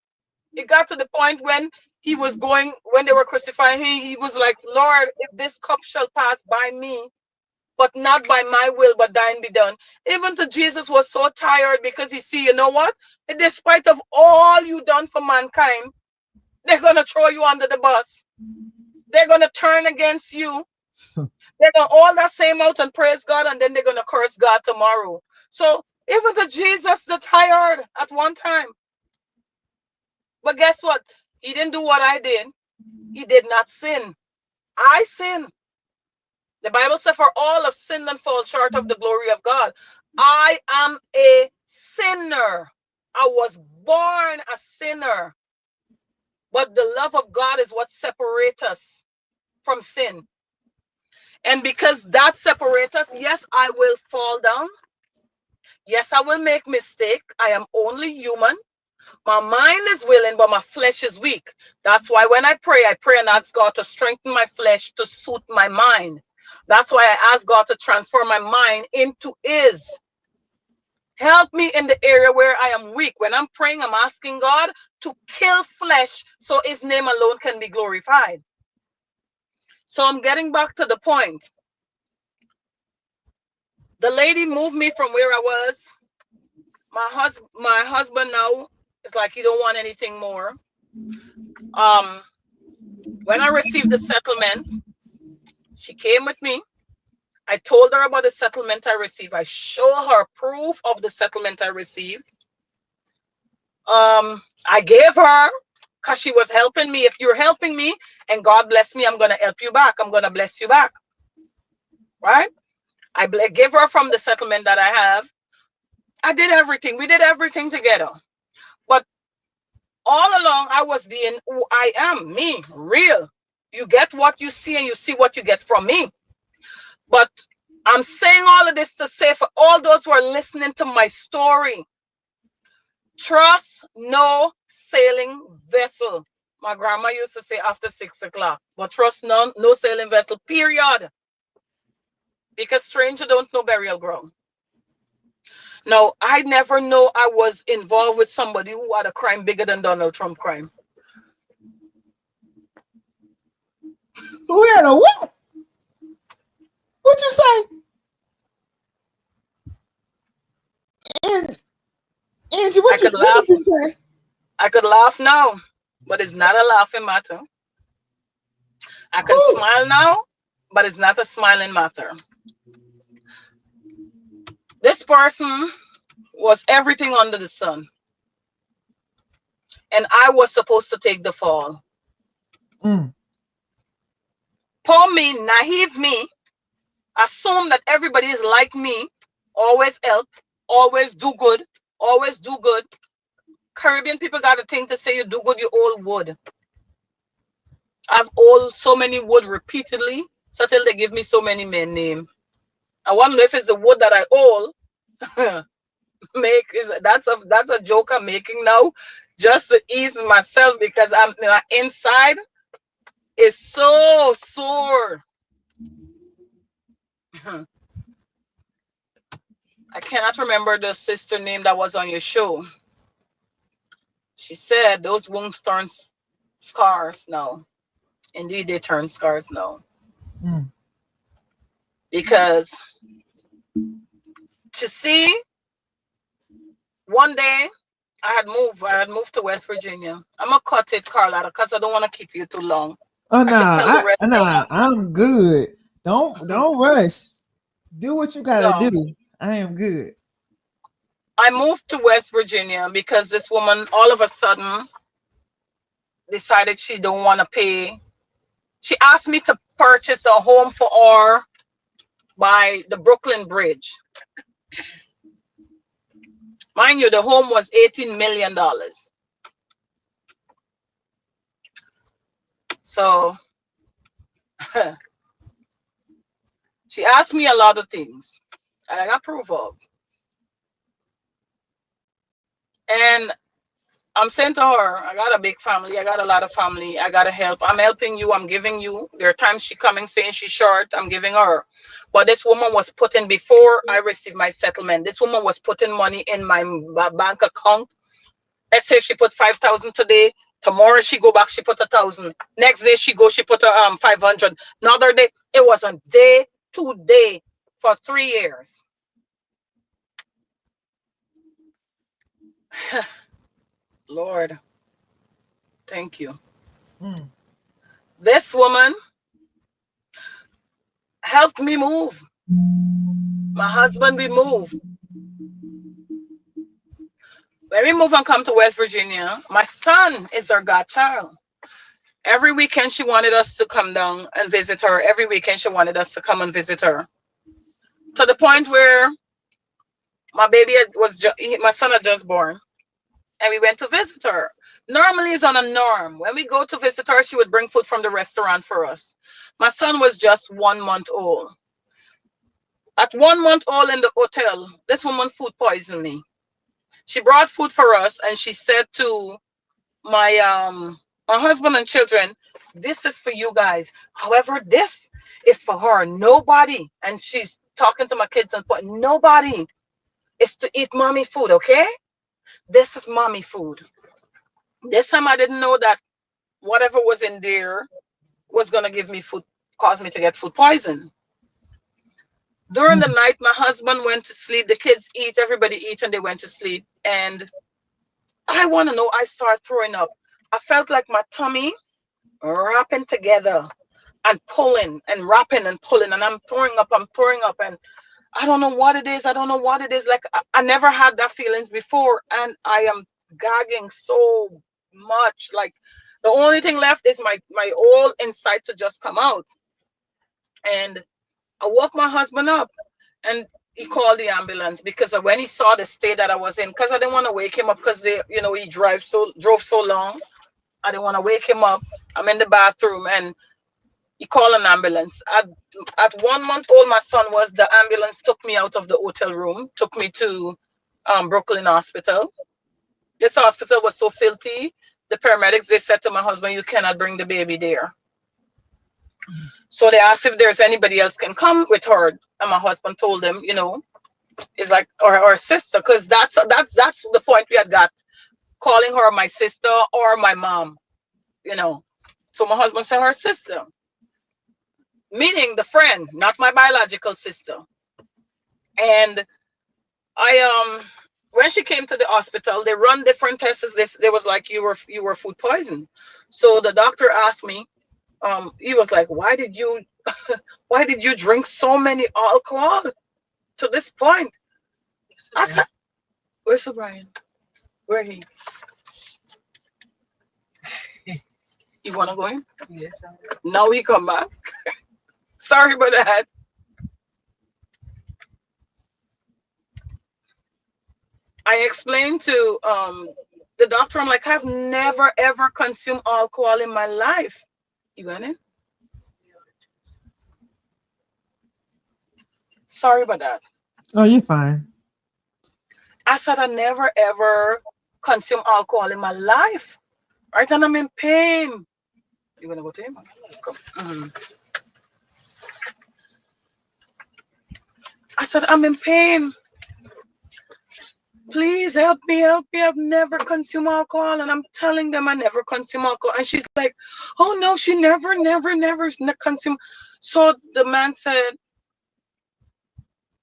It got to the point when when they were crucifying him, he was like, Lord, if this cup shall pass by me, but not by my will, but thine be done. Even to Jesus was so tired because he see, you know what? Despite of all you done for mankind, they're going to throw you under the bus. They're going to turn against you. They're going to all that same out and praise God, and then they're going to curse God tomorrow. So even to Jesus, they're tired at one time. But guess what? He didn't do what I did. He did not sin. I sin. The Bible says, for all have sinned and fall short of the glory of God. I am a sinner. I was born a sinner. But the love of God is what separates us from sin. And because that separates us, yes, I will fall down. Yes, I will make mistake. I am only human. My mind is willing, but my flesh is weak. That's why when I pray and ask God to strengthen my flesh to suit my mind. That's why I ask God to transform my mind into His. Help me in the area where I am weak. When I'm praying, I'm asking God to kill flesh so His name alone can be glorified. So I'm getting back to the point. The lady moved me from where I was. My husband now is like he don't want anything more. When I received the settlement, she came with me. I told her about the settlement I received. I show her proof of the settlement I received. I gave her, because she was helping me. If you're helping me and God bless me, I'm going to help you back. I'm going to bless you back. Right? I gave her from the settlement that I have. I did everything. We did everything together. But all along, I was being who I am, me, real. You get what you see and you see what you get from me. But I'm saying all of this to say for all those who are listening to my story, trust no sailing vessel. My grandma used to say after 6 o'clock, but trust no sailing vessel, period. Because stranger don't know burial ground. Now, I never know I was involved with somebody who had a crime bigger than Donald Trump crime. Who had a what? What'd you say? And Angie, I could what laugh. did you say? I could laugh now, but it's not a laughing matter. I can Who? smile now, but it's not a smiling matter. This person was everything under the sun, and I was supposed to take the fall. Mm. Poor me, naive me, assume that everybody is like me, always help, always do good, always do good. Caribbean people got a thing to say, you do good, you old wood. I've old so many wood repeatedly, so till they give me so many men name. I wonder if it's the wood that I old make is that's a joke I'm making now, just to ease myself because I'm my inside is so sore. I cannot remember the sister name that was on your show. She said those wounds turn scars now. Indeed, they turn scars now. Mm. Because to see one day I had moved to West Virginia. I'm gonna cut it, Carlotta, because I don't want to keep you too long. Oh I could tell the rest of I'm good. Don't rush. Do what you gotta no. do. I am good. I moved to West Virginia because this woman all of a sudden decided she don't want to pay. She asked me to purchase a home for her by the Brooklyn Bridge. Mind you, the home was $18 million. So she asked me a lot of things. And I approve of. And I'm saying to her, I got a big family. I got a lot of family. I got to help. I'm helping you. I'm giving you. There are times she coming saying she's short. I'm giving her. But this woman was putting, before I received my settlement, this woman was putting money in my bank account. Let's say she put 5,000 today. Tomorrow she go back, she put 1,000. Next day she go, she put 500. Another day, it was a day to day for 3 years. Lord, thank you. Mm. This woman helped me move. My husband, we move. When we move and come to West Virginia, my son is our godchild. Every weekend she wanted us to come down and visit her. Every weekend she wanted us to come and visit her. To the point where my baby my son had just born, and we went to visit her. Normally it's on a norm. When we go to visit her, she would bring food from the restaurant for us. My son was just 1 month old. At 1 month old in the hotel, this woman food poisoned me. She brought food for us and she said to my my husband and children, this is for you guys. However, this is for her. Nobody, and she's talking to my kids and put nobody is to eat mommy food, okay? This is mommy food. This time I didn't know that whatever was in there was gonna give me food, cause me to get food poison. During the Mm. night, my husband went to sleep. The kids eat, everybody eat, and they went to sleep. And I want to know, I started throwing up. I felt like my tummy wrapping together and pulling and wrapping and pulling. And I'm throwing up. And I don't know what it is. I don't know what it is. Like, I never had that feelings before. And I am gagging so much. Like, the only thing left is my whole inside to just come out. And I woke my husband up and he called the ambulance because when he saw the state that I was in, because I didn't want to wake him up because he drove so long. I didn't want to wake him up. I'm in the bathroom and he called an ambulance. At 1 month old, my son was, the ambulance took me out of the hotel room, took me to Brooklyn Hospital. This hospital was so filthy. The paramedics, they said to my husband, you cannot bring the baby there. So they asked if there's anybody else can come with her. And my husband told them, it's like, or sister, because that's the point we had got, calling her my sister or my mom, So my husband said her sister, meaning the friend, not my biological sister. And I when she came to the hospital, they run different tests. They was like, you were food poisoned. So the doctor asked me, he was like, why did you drink so many alcohol to this point? I said, where's the Brian? Where he? You wanna go in? Yes. Now he come back. Sorry about that. I explained to the doctor, I'm like, I've never ever consumed alcohol in my life. You went in? Sorry about that. Oh, you're fine. I said I never ever consumed alcohol in my life. Right, and I'm in pain. You wanna go to him? I said, I'm in pain. Please help me, help me. I've never consumed alcohol. And I'm telling them I never consume alcohol. And she's like, oh no, she never consumed. So the man said,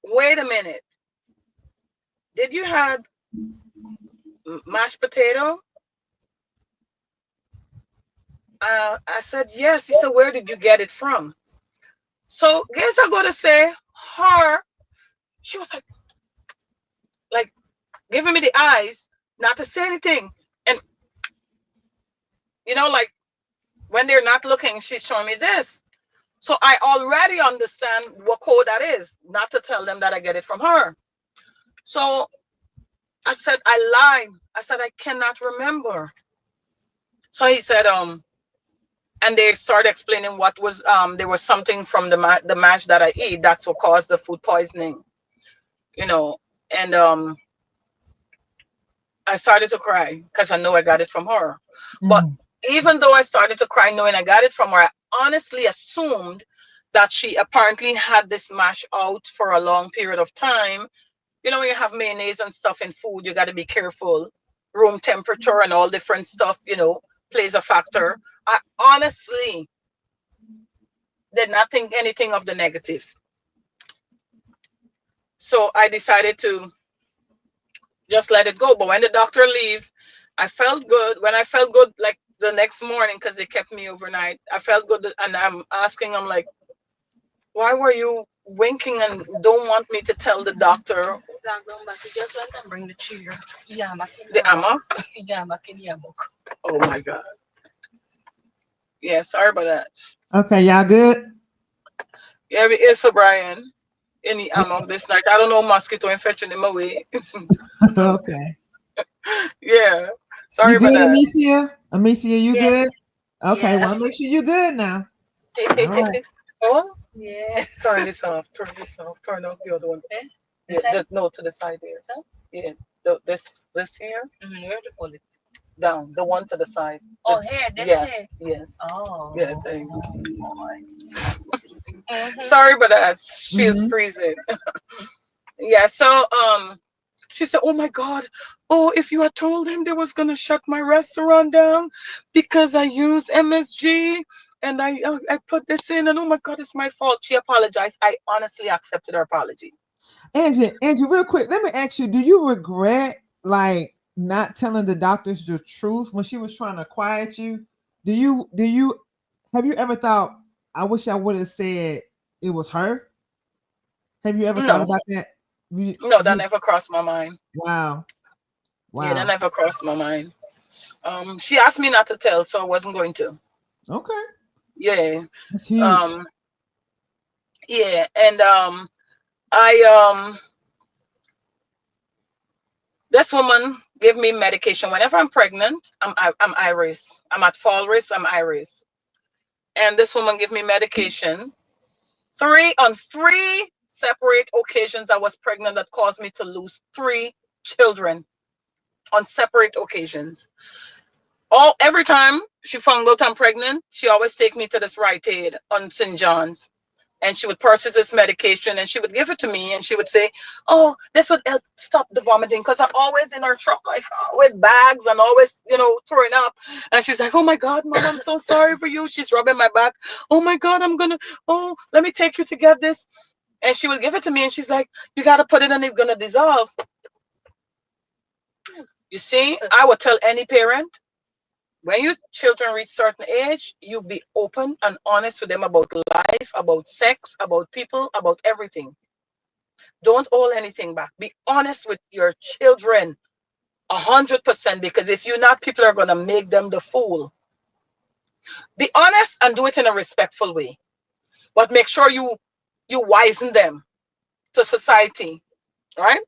wait a minute. Did you have mashed potato? I said, yes. He said, where did you get it from? So guess I'm going to say her. She was like giving me the eyes not to say anything. And, like when they're not looking, she's showing me this. So I already understand what code that is, not to tell them that I get it from her. So I said, I lied. I said, I cannot remember. So he said, and they started explaining what was, there was something from the mash that I eat. That's what caused the food poisoning, and I started to cry because I know I got it from her. But even though I started to cry knowing I got it from her, I honestly assumed that she apparently had this mash out for a long period of time. When you have mayonnaise and stuff in food, you got to be careful. Room temperature and all different stuff, plays a factor. I honestly did not think anything of the negative. So I decided to just let it go. But when the doctor leave, I felt good. When I felt good, like the next morning, because they kept me overnight, I felt good. And I'm asking, I'm like, why were you winking and don't want me to tell the doctor? Just let them bring the chair. Yeah, the ama? Yeah, Oh my God. Yeah, sorry about that. Okay, y'all good? Yeah, it is for Brian. Any ammo this night. I don't know mosquito infection in my way. Okay. Yeah. Sorry You about good, that. Amicia? Amicia, you Yeah. good? Okay, Yeah. well, make sure you good now. All right. Oh, Yeah. turn this off. Turn this off. Turn off the other one. Okay. Yeah, no, to the side there. So? Yeah. This here. Where to pull it? Down. The one to the side. Oh, here. This Yes. here. Yes. Oh. Yeah, thanks. Sorry about that. She's freezing. Yeah, so she said, oh my God, oh, if you had told him they was gonna shut my restaurant down because I use MSG and I put this in, and oh my God, it's my fault. She apologized. I honestly accepted her apology. Angie, real quick, let me ask you, do you regret like not telling the doctors the truth when she was trying to quiet you? Do you have you ever thought, I wish I would have said it was her? Have you ever thought No, about that? no, that never crossed my mind. Wow. Yeah, that Wow. never crossed my mind. She asked me not to tell, so I wasn't going to. Okay. Yeah. That's huge. Um, yeah, and I this woman gave me medication whenever I'm pregnant. I'm Iris. I'm at fall risk. I'm Iris, and this woman gave me medication on three separate occasions. I was pregnant that caused me to lose 3 children on separate occasions. Every time she found out I'm pregnant, she always take me to this Rite Aid on St. John's. And she would purchase this medication and she would give it to me and she would say, oh, this would help stop the vomiting, because I'm always in her truck like with bags and always, throwing up. And she's like, oh my God, Mom, I'm so sorry for you. She's rubbing my back. Oh my God, let me take you to get this. And she would give it to me and she's like, you got to put it and it's going to dissolve. You see, I would tell any parent, when your children reach certain age, you be open and honest with them about life, about sex, about people, about everything. Don't hold anything back. Be honest with your children 100%, because if you're not, people are gonna make them the fool. Be honest and do it in a respectful way, but make sure you wisen them to society, right?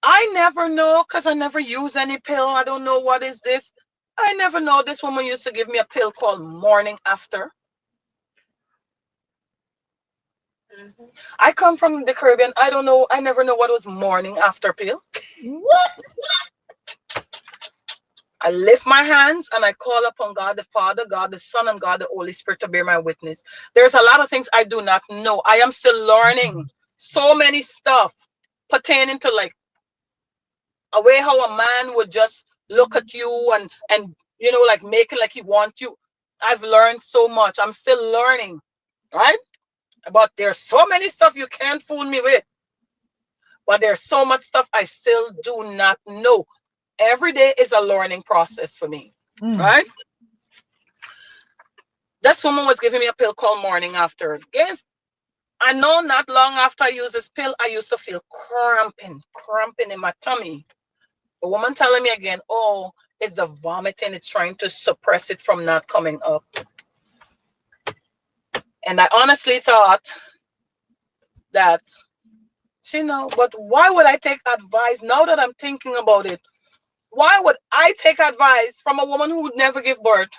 I never know because I never use any pill. I don't know what is this. I never know. This woman used to give me a pill called Morning After. Mhm. I come from the Caribbean. I don't know. I never know what was Morning After pill. What? I lift my hands and I call upon God the Father, God the Son, and God the Holy Spirit to bear my witness. There's a lot of things I do not know. I am still learning so many stuff pertaining to like a way how a man would just look at you and you know, like making like he wants you. I've learned so much. I'm still learning, right? But there's so many stuff you can't fool me with. But there's so much stuff I still do not know. Every day is a learning process for me, right? This woman was giving me a pill called Morning After. Yes, I know not long after I used this pill, I used to feel cramping in my tummy. The woman telling me again, oh, it's the vomiting. It's trying to suppress it from not coming up. And I honestly thought that, you know, but why would I take advice now that I'm thinking about it? Why would I take advice from a woman who would never give birth?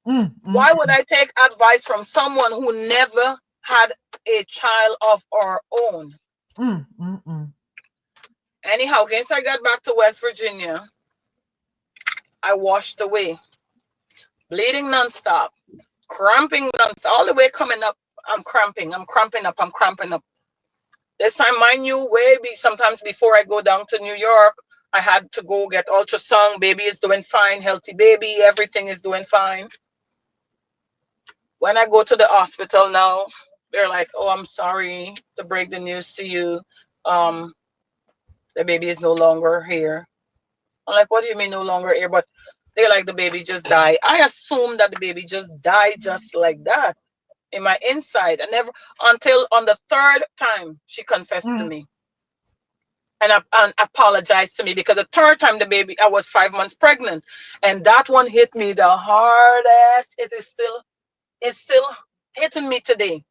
Why would I take advice from someone who never had a child of our own? Anyhow, once I got back to West Virginia, I washed away, bleeding nonstop, cramping nonstop, all the way coming up. I'm cramping up. This time, mind you, sometimes before I go down to New York, I had to go get ultrasound. Baby is doing fine, healthy baby, everything is doing fine. When I go to the hospital now, they're like, oh, I'm sorry to break the news to you. The baby is no longer here. I'm like, what do you mean no longer here? But they're like, the baby just died. I assumed that the baby just died just like that in my inside. I never, until on the third time she confessed to me and apologized to me, because the third time the baby, I was 5 months pregnant, and that one hit me the hardest. It's still hitting me today.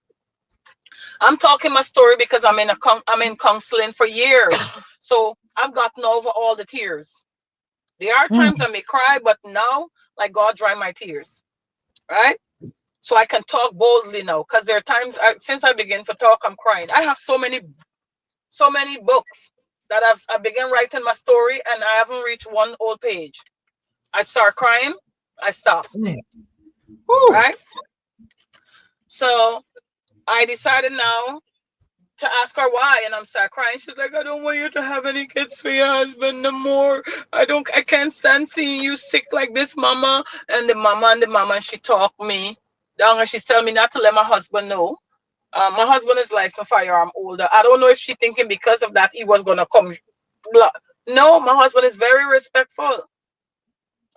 I'm talking my story because I'm in counseling for years, so I've gotten over all the tears. There are times I may cry, but now, like, God dry my tears, right? So I can talk boldly now, because there are times since I began to talk, I'm crying. I have so many books that I began writing my story, and I haven't reached one whole page. I start crying, I stop, right? So I decided now to ask her why, and I'm start crying. She's like, I don't want you to have any kids for your husband no more. I can't stand seeing you sick like this, mama. And the mama, and she talked me down, and she's telling me not to let my husband know. My husband is licensed firearm holder. I don't know if she thinking because of that he was gonna come. No, my husband is very respectful.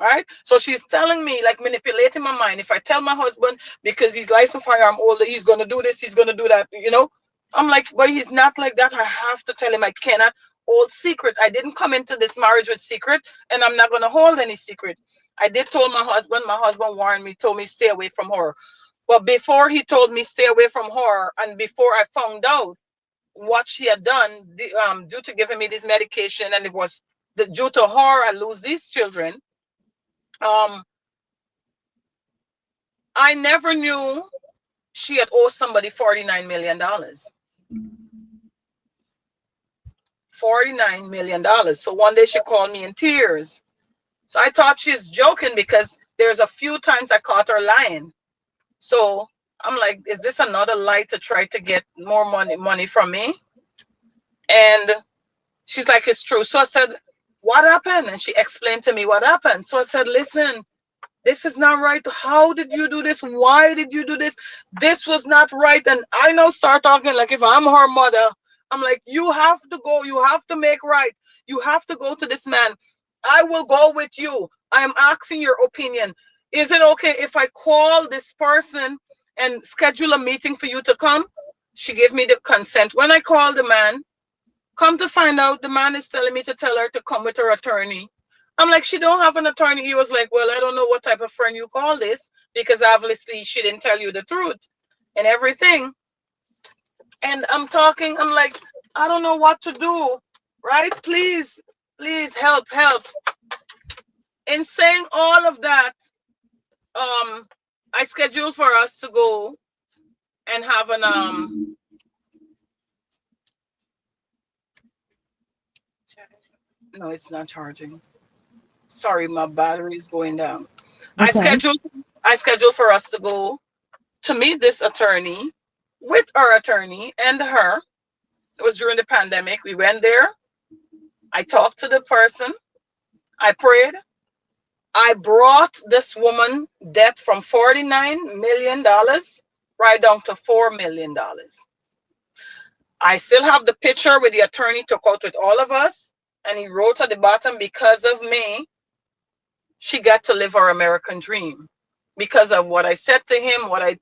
Right? So she's telling me, like, manipulating my mind. If I tell my husband because he's licensed firearm holder, he's gonna do this, he's gonna do that, you know. I'm like, but he's not like that. I have to tell him I cannot hold secret. I didn't come into this marriage with secret, and I'm not gonna hold any secret. I did told my husband warned me, told me stay away from her. But before he told me stay away from her, and before I found out what she had done, due to giving me this medication, and it was due to her I lose these children. I never knew she had owed somebody $49 million. $49 million. So one day she called me in tears. So I thought she's joking, because there's a few times I caught her lying. So I'm like, is this another lie to try to get more money from me? And she's like, it's true. So I said, what happened? And she explained to me what happened. So I said, listen, this is not right. How did you do this? Why did you do this? This was not right. And I now start talking like if I'm her mother. I'm like, you have to go. You have to make right. You have to go to this man. I will go with you. I am asking your opinion. Is it okay if I call this person and schedule a meeting for you to come? She gave me the consent. When I called the man, come to find out, the man is telling me to tell her to come with her attorney. I'm like, she don't have an attorney. He was like, well, I don't know what type of friend you call this, because obviously she didn't tell you the truth and everything. And I'm talking, I'm like, I don't know what to do, right? Please, please help, help. In saying all of that, I scheduled for us to go and have an no, it's not charging. Sorry, my battery is going down. Okay. I scheduled for us to go to meet this attorney with our attorney and her. It was during the pandemic. We went there. I talked to the person. I prayed. I brought this woman debt from $49 million right down to $4 million. I still have the picture with the attorney took out with all of us. And he wrote at the bottom, because of me, she got to live her American dream. Because of what I said to him, what I,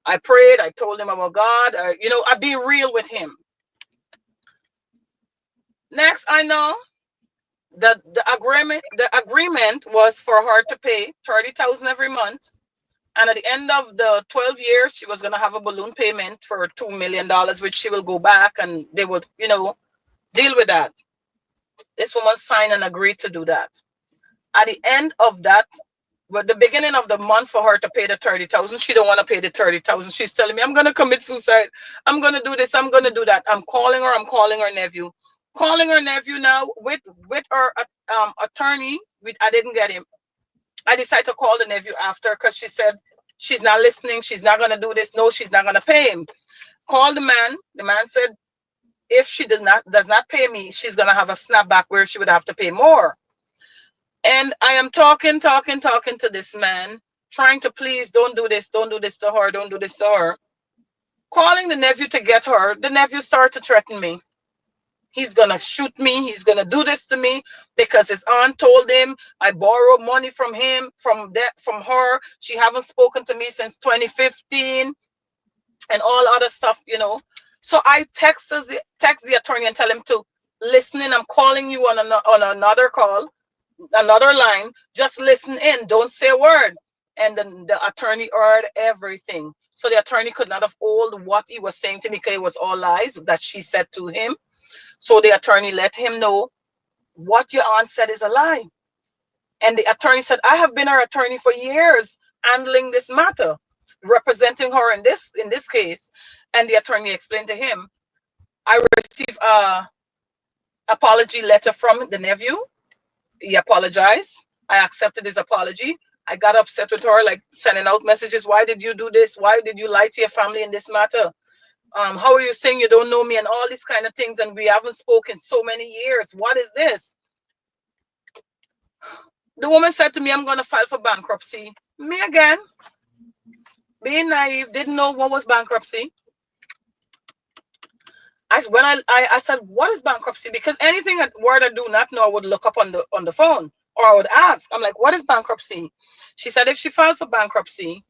I prayed, I told him about God, I be real with him. Next, I know that the agreement was for her to pay $30,000 every month. And at the end of the 12 years, she was going to have a balloon payment for $2 million, which she will go back and they would, deal with that. This woman signed and agreed to do that. At the end of that, the beginning of the month for her to pay the 30,000, she don't want to pay the 30,000. She's telling me, I'm going to commit suicide. I'm going to do this. I'm going to do that. I'm calling her nephew. Calling her nephew now with her attorney. I didn't get him. I decided to call the nephew after, because she said she's not listening. She's not going to do this. No, she's not going to pay him. Call the man. The man said, if she does not pay me, she's going to have a snapback where she would have to pay more. And I am talking to this man, trying to, please don't do this to her, don't do this to her. Calling the nephew to get her, the nephew started to threaten me. He's gonna shoot me, he's gonna do this to me, because his aunt told him I borrowed money from him, from her. She haven't spoken to me since 2015 and all other stuff, So I text the attorney and tell him to listen in. I'm calling you on another call, another line, just listen in, don't say a word. And then the attorney heard everything. So the attorney could not have hold what he was saying to me, because it was all lies that she said to him. So the attorney let him know, what your aunt said is a lie. And the attorney said, I have been her attorney for years, handling this matter, representing her in this case. And the attorney explained to him, I received a apology letter from the nephew. He apologized. I accepted his apology. I got upset with her, like sending out messages. Why did you do this? Why did you lie to your family in this matter? How are you saying you don't know me, and all these kind of things, and we haven't spoken so many years? What is this? The woman said to me, I'm going to file for bankruptcy. Me again, being naive, didn't know what was bankruptcy. I said, what is bankruptcy? Because anything word I do not know, I would look up on the phone, or I would ask. I'm like, what is bankruptcy? She said, if she filed for bankruptcy,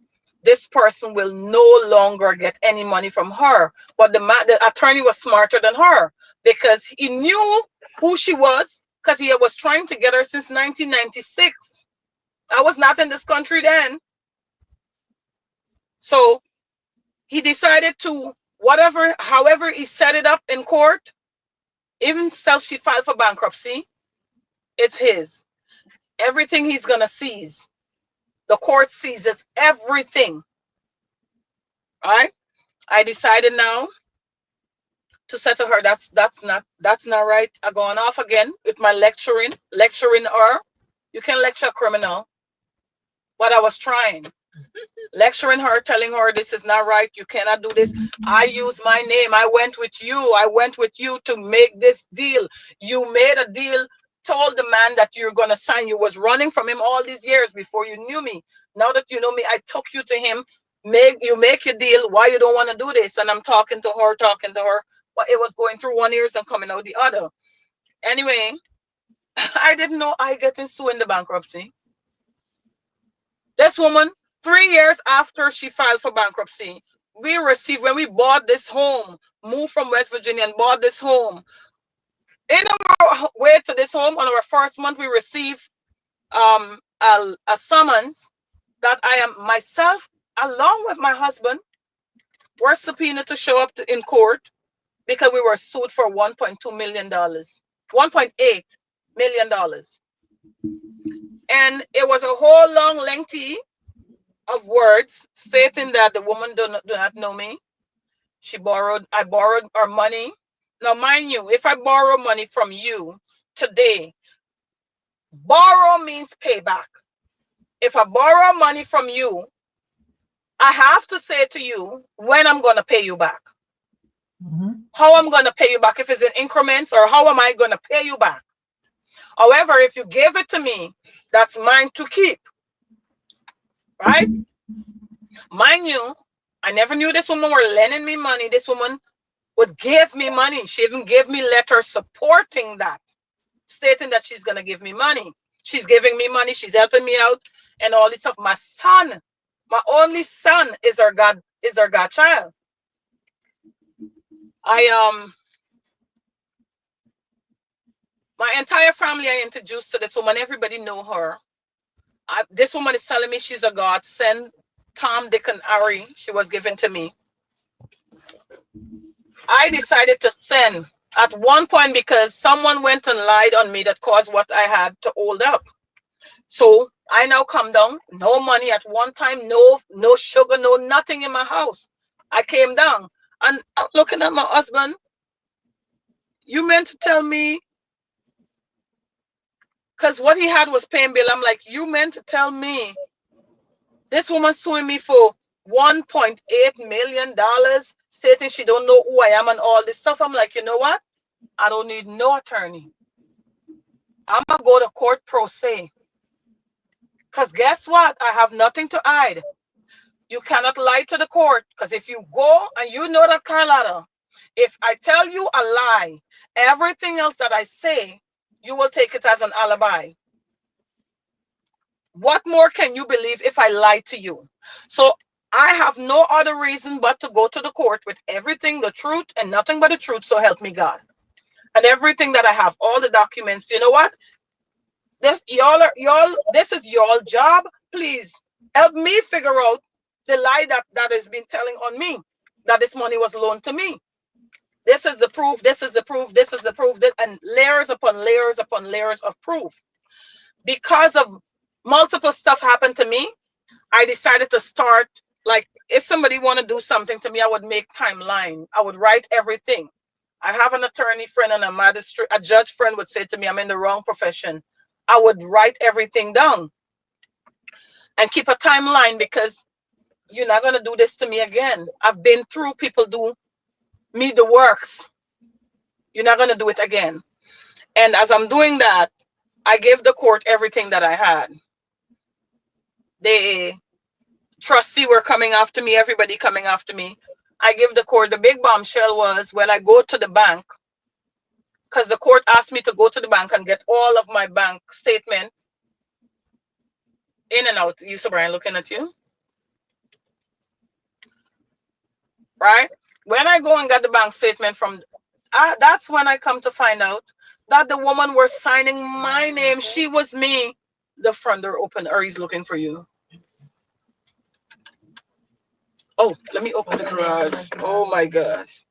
this person will no longer get any money from her. But the attorney was smarter than her, because he knew who she was, because he was trying to get her since 1996. I was not in this country then. So he decided to, however he set it up in court, even self she filed for bankruptcy, it's his. Everything he's going to seize. The court seizes everything. Right? I decided now to say to her, that's not right. I'm going off again with my lecturing her. You can lecture a criminal. But I was trying. Lecturing her, telling her this is not right. You cannot do this. I use my name. I went with you to make this deal. You made a deal, told the man that you're going to sign. You was running from him all these years before you knew me. Now that you know me, I took you to him. Make your deal. Why you don't want to do this? And I'm talking to her. but it was going through one ears and coming out the other. Anyway, I didn't know I getting sued in the bankruptcy. This woman, 3 years after she filed for bankruptcy, we received, when we bought this home, moved from West Virginia and bought this home. In our way to this home, on our first month, we received a summons that I am myself, along with my husband, were subpoenaed to show up in court because we were sued for $1.2 million, $1.8 million. And it was a whole long, lengthy of words stating that the woman do not know me. I borrowed her money. Now, mind you, if I borrow money from you today, borrow means pay back. If I borrow money from you, I have to say to you when I'm going to pay you back. How I'm going to pay you back, if it's in increments, or how am I going to pay you back? However, if you give it to me, that's mine to keep. Right? Mind you, I never knew this woman were lending me money. This woman would give me money. She even gave me letters supporting that, stating that she's going to give me money. She's giving me money. She's helping me out and all this stuff. My son, my only son is our godchild. My entire family I introduced to this woman. Everybody know her. This woman is telling me she's a godsend. Tom, Dick, and Harry, she was given to me. I decided to send at one point because someone went and lied on me that caused what I had to hold up. So I now come down, no money at one time, no sugar, no nothing in my house. I came down and I'm looking at my husband. You meant to tell me, because what he had was paying bill. I'm like, you meant to tell me this woman suing me for $1.8 million, stating she don't know who I am and all this stuff. I'm like, you know what? I don't need no attorney. I'm going to go to court pro se. Because guess what? I have nothing to hide. You cannot lie to the court. Because if you go, and you know that, Carlotta, if I tell you a lie, everything else that I say, you will take it as an alibi. What more can you believe if I lie to you? So I have no other reason but to go to the court with everything, the truth, and nothing but the truth. So help me God. And everything that I have, all the documents. You know what? This this is your job. Please help me figure out the lie that has been telling on me, that this money was loaned to me. This is the proof. This is the proof. This is the proof. And layers upon layers upon layers of proof. Because of multiple stuff happened to me, I decided to start, like, if somebody want to do something to me, I would make timeline. I would write everything. I have an attorney friend and a judge friend would say to me, I'm in the wrong profession. I would write everything down and keep a timeline, because you're not going to do this to me again. I've been through people do me the works. You're not going to do it again. And as I'm doing that, I gave the court everything that I had. The trustee were coming after me, everybody coming after me. I give the court, the big bombshell was when I go to the bank, because the court asked me to go to the bank and get all of my bank statement in and out. You, Brian, looking at you. Right? When I go and get the bank statement from, that's when I come to find out that the woman was signing my name. She was me. The front door open, or he's looking for you. Oh, let me open the garage. Oh my gosh.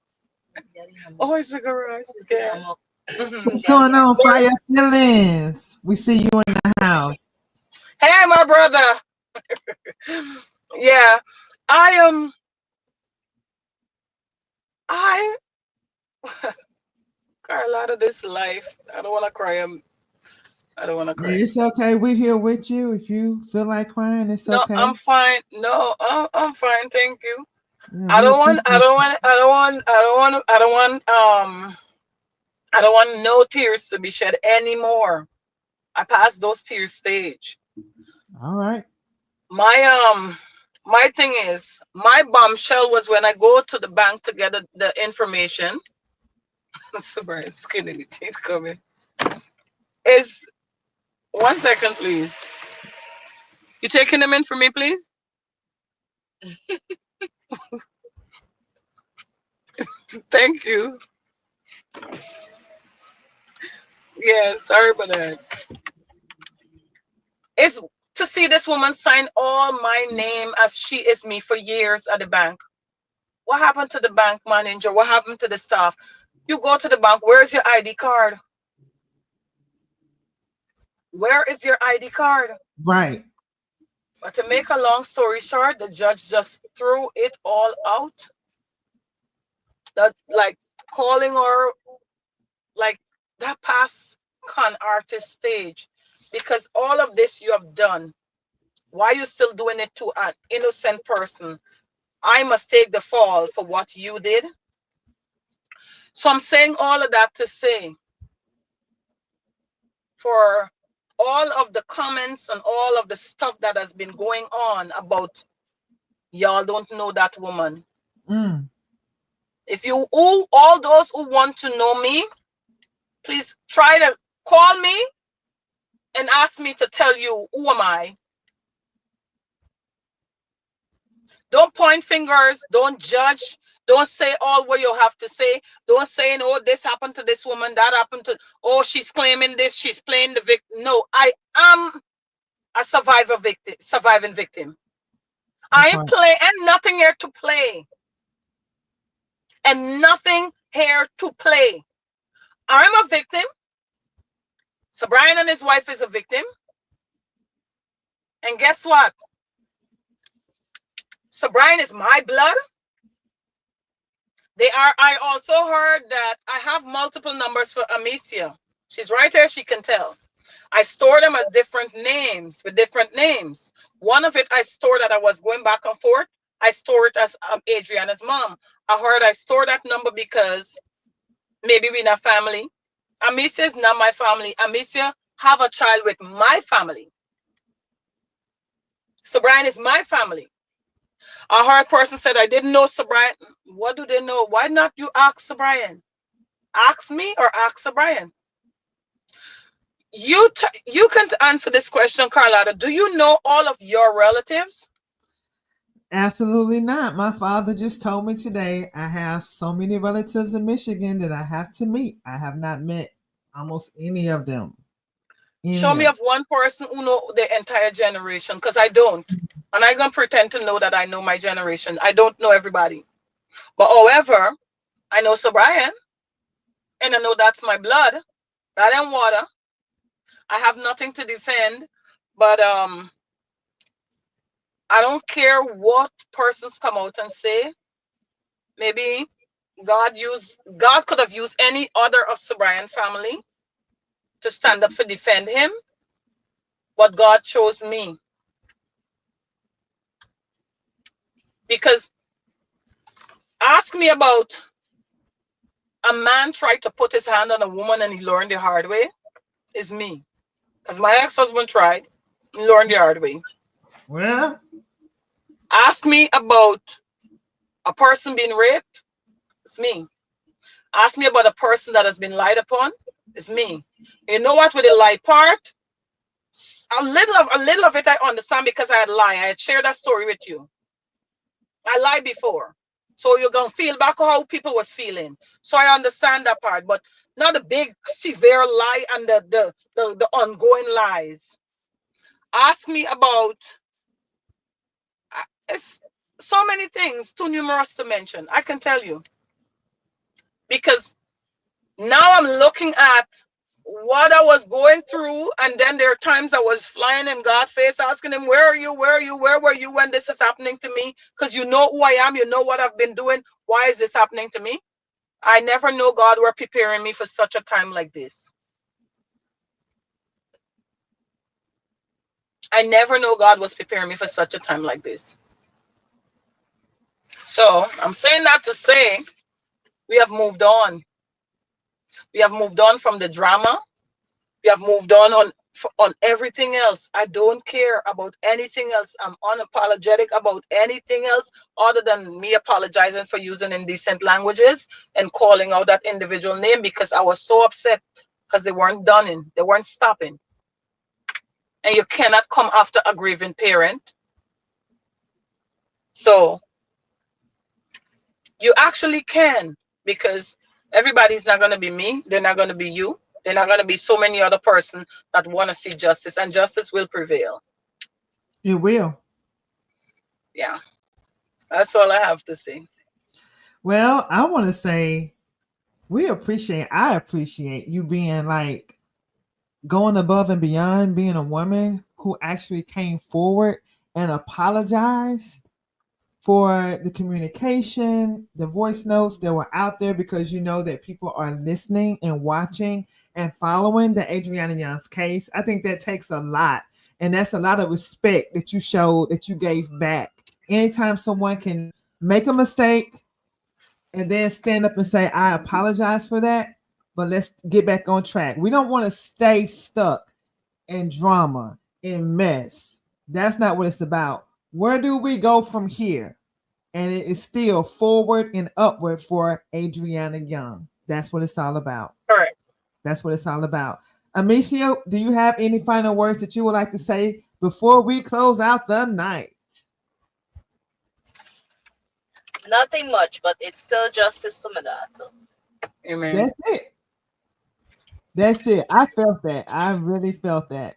Oh, it's the garage. Yeah. What's going on, Fire Feelings? We see you in the house. Hey, my brother. Yeah, Carlotta, this life. I don't want to cry. I don't want to cry. It's okay. We're here with you. If you feel like crying, it's okay. No, I'm fine. No, I'm fine. Thank you. Yeah, I don't want no tears to be shed anymore. I passed those tears stage. All right. My thing is, my bombshell was when I go to the bank to get the information. Super skinny teeth coming. Is 1 second, please. You taking them in for me, please? Thank you. Yeah, sorry about that. It's to see this woman sign all my name as she is me for years at the bank. What happened to the bank manager? What happened to the staff? You go to the bank, where's your ID card? Where is your ID card? Right. But to make a long story short, the judge just threw it all out. That like calling her like that past con artist stage. Because all of this you have done. Why are you still doing it to an innocent person? I must take the fall for what you did. So I'm saying all of that to say, for all of the comments and all of the stuff that has been going on about y'all don't know that woman. Mm. If you all those who want to know me, please try to call me and ask me to tell you who am I. Don't point fingers, don't judge, don't say all what you have to say. Don't say, oh, this happened to this woman, that happened to, oh, she's claiming this, she's playing the victim. No, I am a surviving victim. I am playing and nothing here to play. And nothing here to play. I'm a victim. So Brian and his wife is a victim. And guess what? So Brian is my blood. I also heard that I have multiple numbers for Amicia. She's right here, she can tell. I store them as different names, with different names. One of it I store that I was going back and forth. I store it as Adriana's mom. I heard I store that number because maybe we're not family. Amicia is not my family. Amicia have a child with my family. So Brian is my family. I heard a person said, I didn't know Sir Brian. What do they know? Why not you ask Sir Brian? Ask me or ask Sir Brian? You can answer this question, Carlotta. Do you know all of your relatives? Absolutely not. My father just told me today I have so many relatives in Michigan that I have to meet. I have not met almost any of them. Show me of one person who know the entire generation, because I don't. And I'm going to pretend to know that I know my generation. I don't know everybody. But however, I know Sir Brian, and I know that's my blood, that and water. I have nothing to defend, but I don't care what persons come out and say. Maybe God could have used any other of Sir Brian family to stand up for defend him, but God chose me. Because ask me about a man tried to put his hand on a woman and he learned the hard way, is me. Because my ex-husband tried and learned the hard way. Well, ask me about a person being raped, it's me. Ask me about a person that has been lied upon, it's me. You know what, with the lie part, a little of it I understand because I had shared that story with you. I lied before. So you're gonna feel back how people was feeling. So I understand that part, but not the big severe lie and the ongoing lies. Ask me about it's so many things, too numerous to mention. I can tell you. Because now I'm looking at what I was going through, and then there are times I was flying in God's face asking him, where are you? Where are you? Where were you when this is happening to me? Because you know who I am, you know what I've been doing. Why is this happening to me? I never know God were preparing me for such a time like this. I never know God was preparing me for such a time like this. So I'm saying that to say we have moved on. We have moved on from the drama. We have moved on on everything else. I don't care about anything else. I'm unapologetic about anything else other than me apologizing for using indecent languages and calling out that individual name because I was so upset because they weren't done, they weren't stopping. And you cannot come after a grieving parent. So you actually can, because everybody's not going to be me. They're not going to be you. They're not going to be so many other persons that want to see justice, and justice will prevail. It will. Yeah. That's all I have to say. Well, I want to say I appreciate you being like going above and beyond, being a woman who actually came forward and apologized for the communication, the voice notes that were out there, because you know that people are listening and watching and following the Adriana Young's case. I think that takes a lot. And that's a lot of respect that you showed, that you gave back. Anytime someone can make a mistake and then stand up and say, I apologize for that, but let's get back on track. We don't want to stay stuck in drama, in mess. That's not what it's about. Where do we go from here? And it is still forward and upward for Adriana Young. That's what it's all about. Correct. That's what it's all about. Amicia, do you have any final words that you would like to say before we close out the night? Nothing much, but it's still justice for my daughter. Amen. That's it. That's it. I felt that. I really felt that.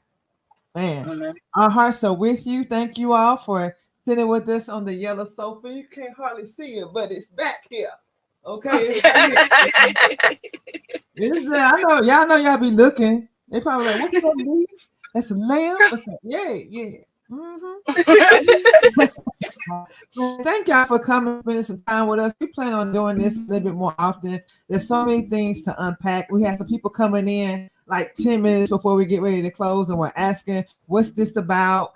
Man, Amen. our hearts are with you. Thank you all for sitting with us on the yellow sofa. You can't hardly see it, but it's back here. Okay. It's there. I know y'all be looking. They probably like, what's that leaf? That's a lamb? Yeah. Thank y'all for coming, spending some time with us. We plan on doing this a little bit more often. There's so many things to unpack. We had some people coming in like 10 minutes before we get ready to close, and we're asking, what's this about?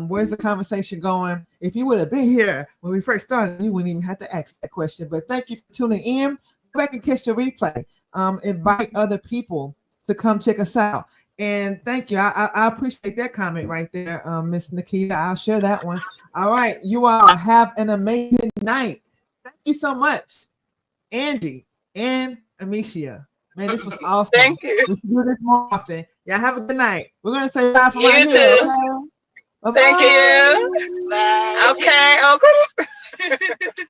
Where's the conversation going? If you would have been here when we first started, you wouldn't even have to ask that question. But thank you for tuning in. Go back and catch the replay. Invite other people to come check us out. And thank you. I appreciate that comment right there, Miss Nikita. I'll share that one. All right. You all have an amazing night. Thank you so much, Angie and Amicia. Man, this was awesome. Thank you. We should do this more often. Y'all have a good night. We're going to say bye from right You here. too. Bye-bye. Thank you. Bye. Okay.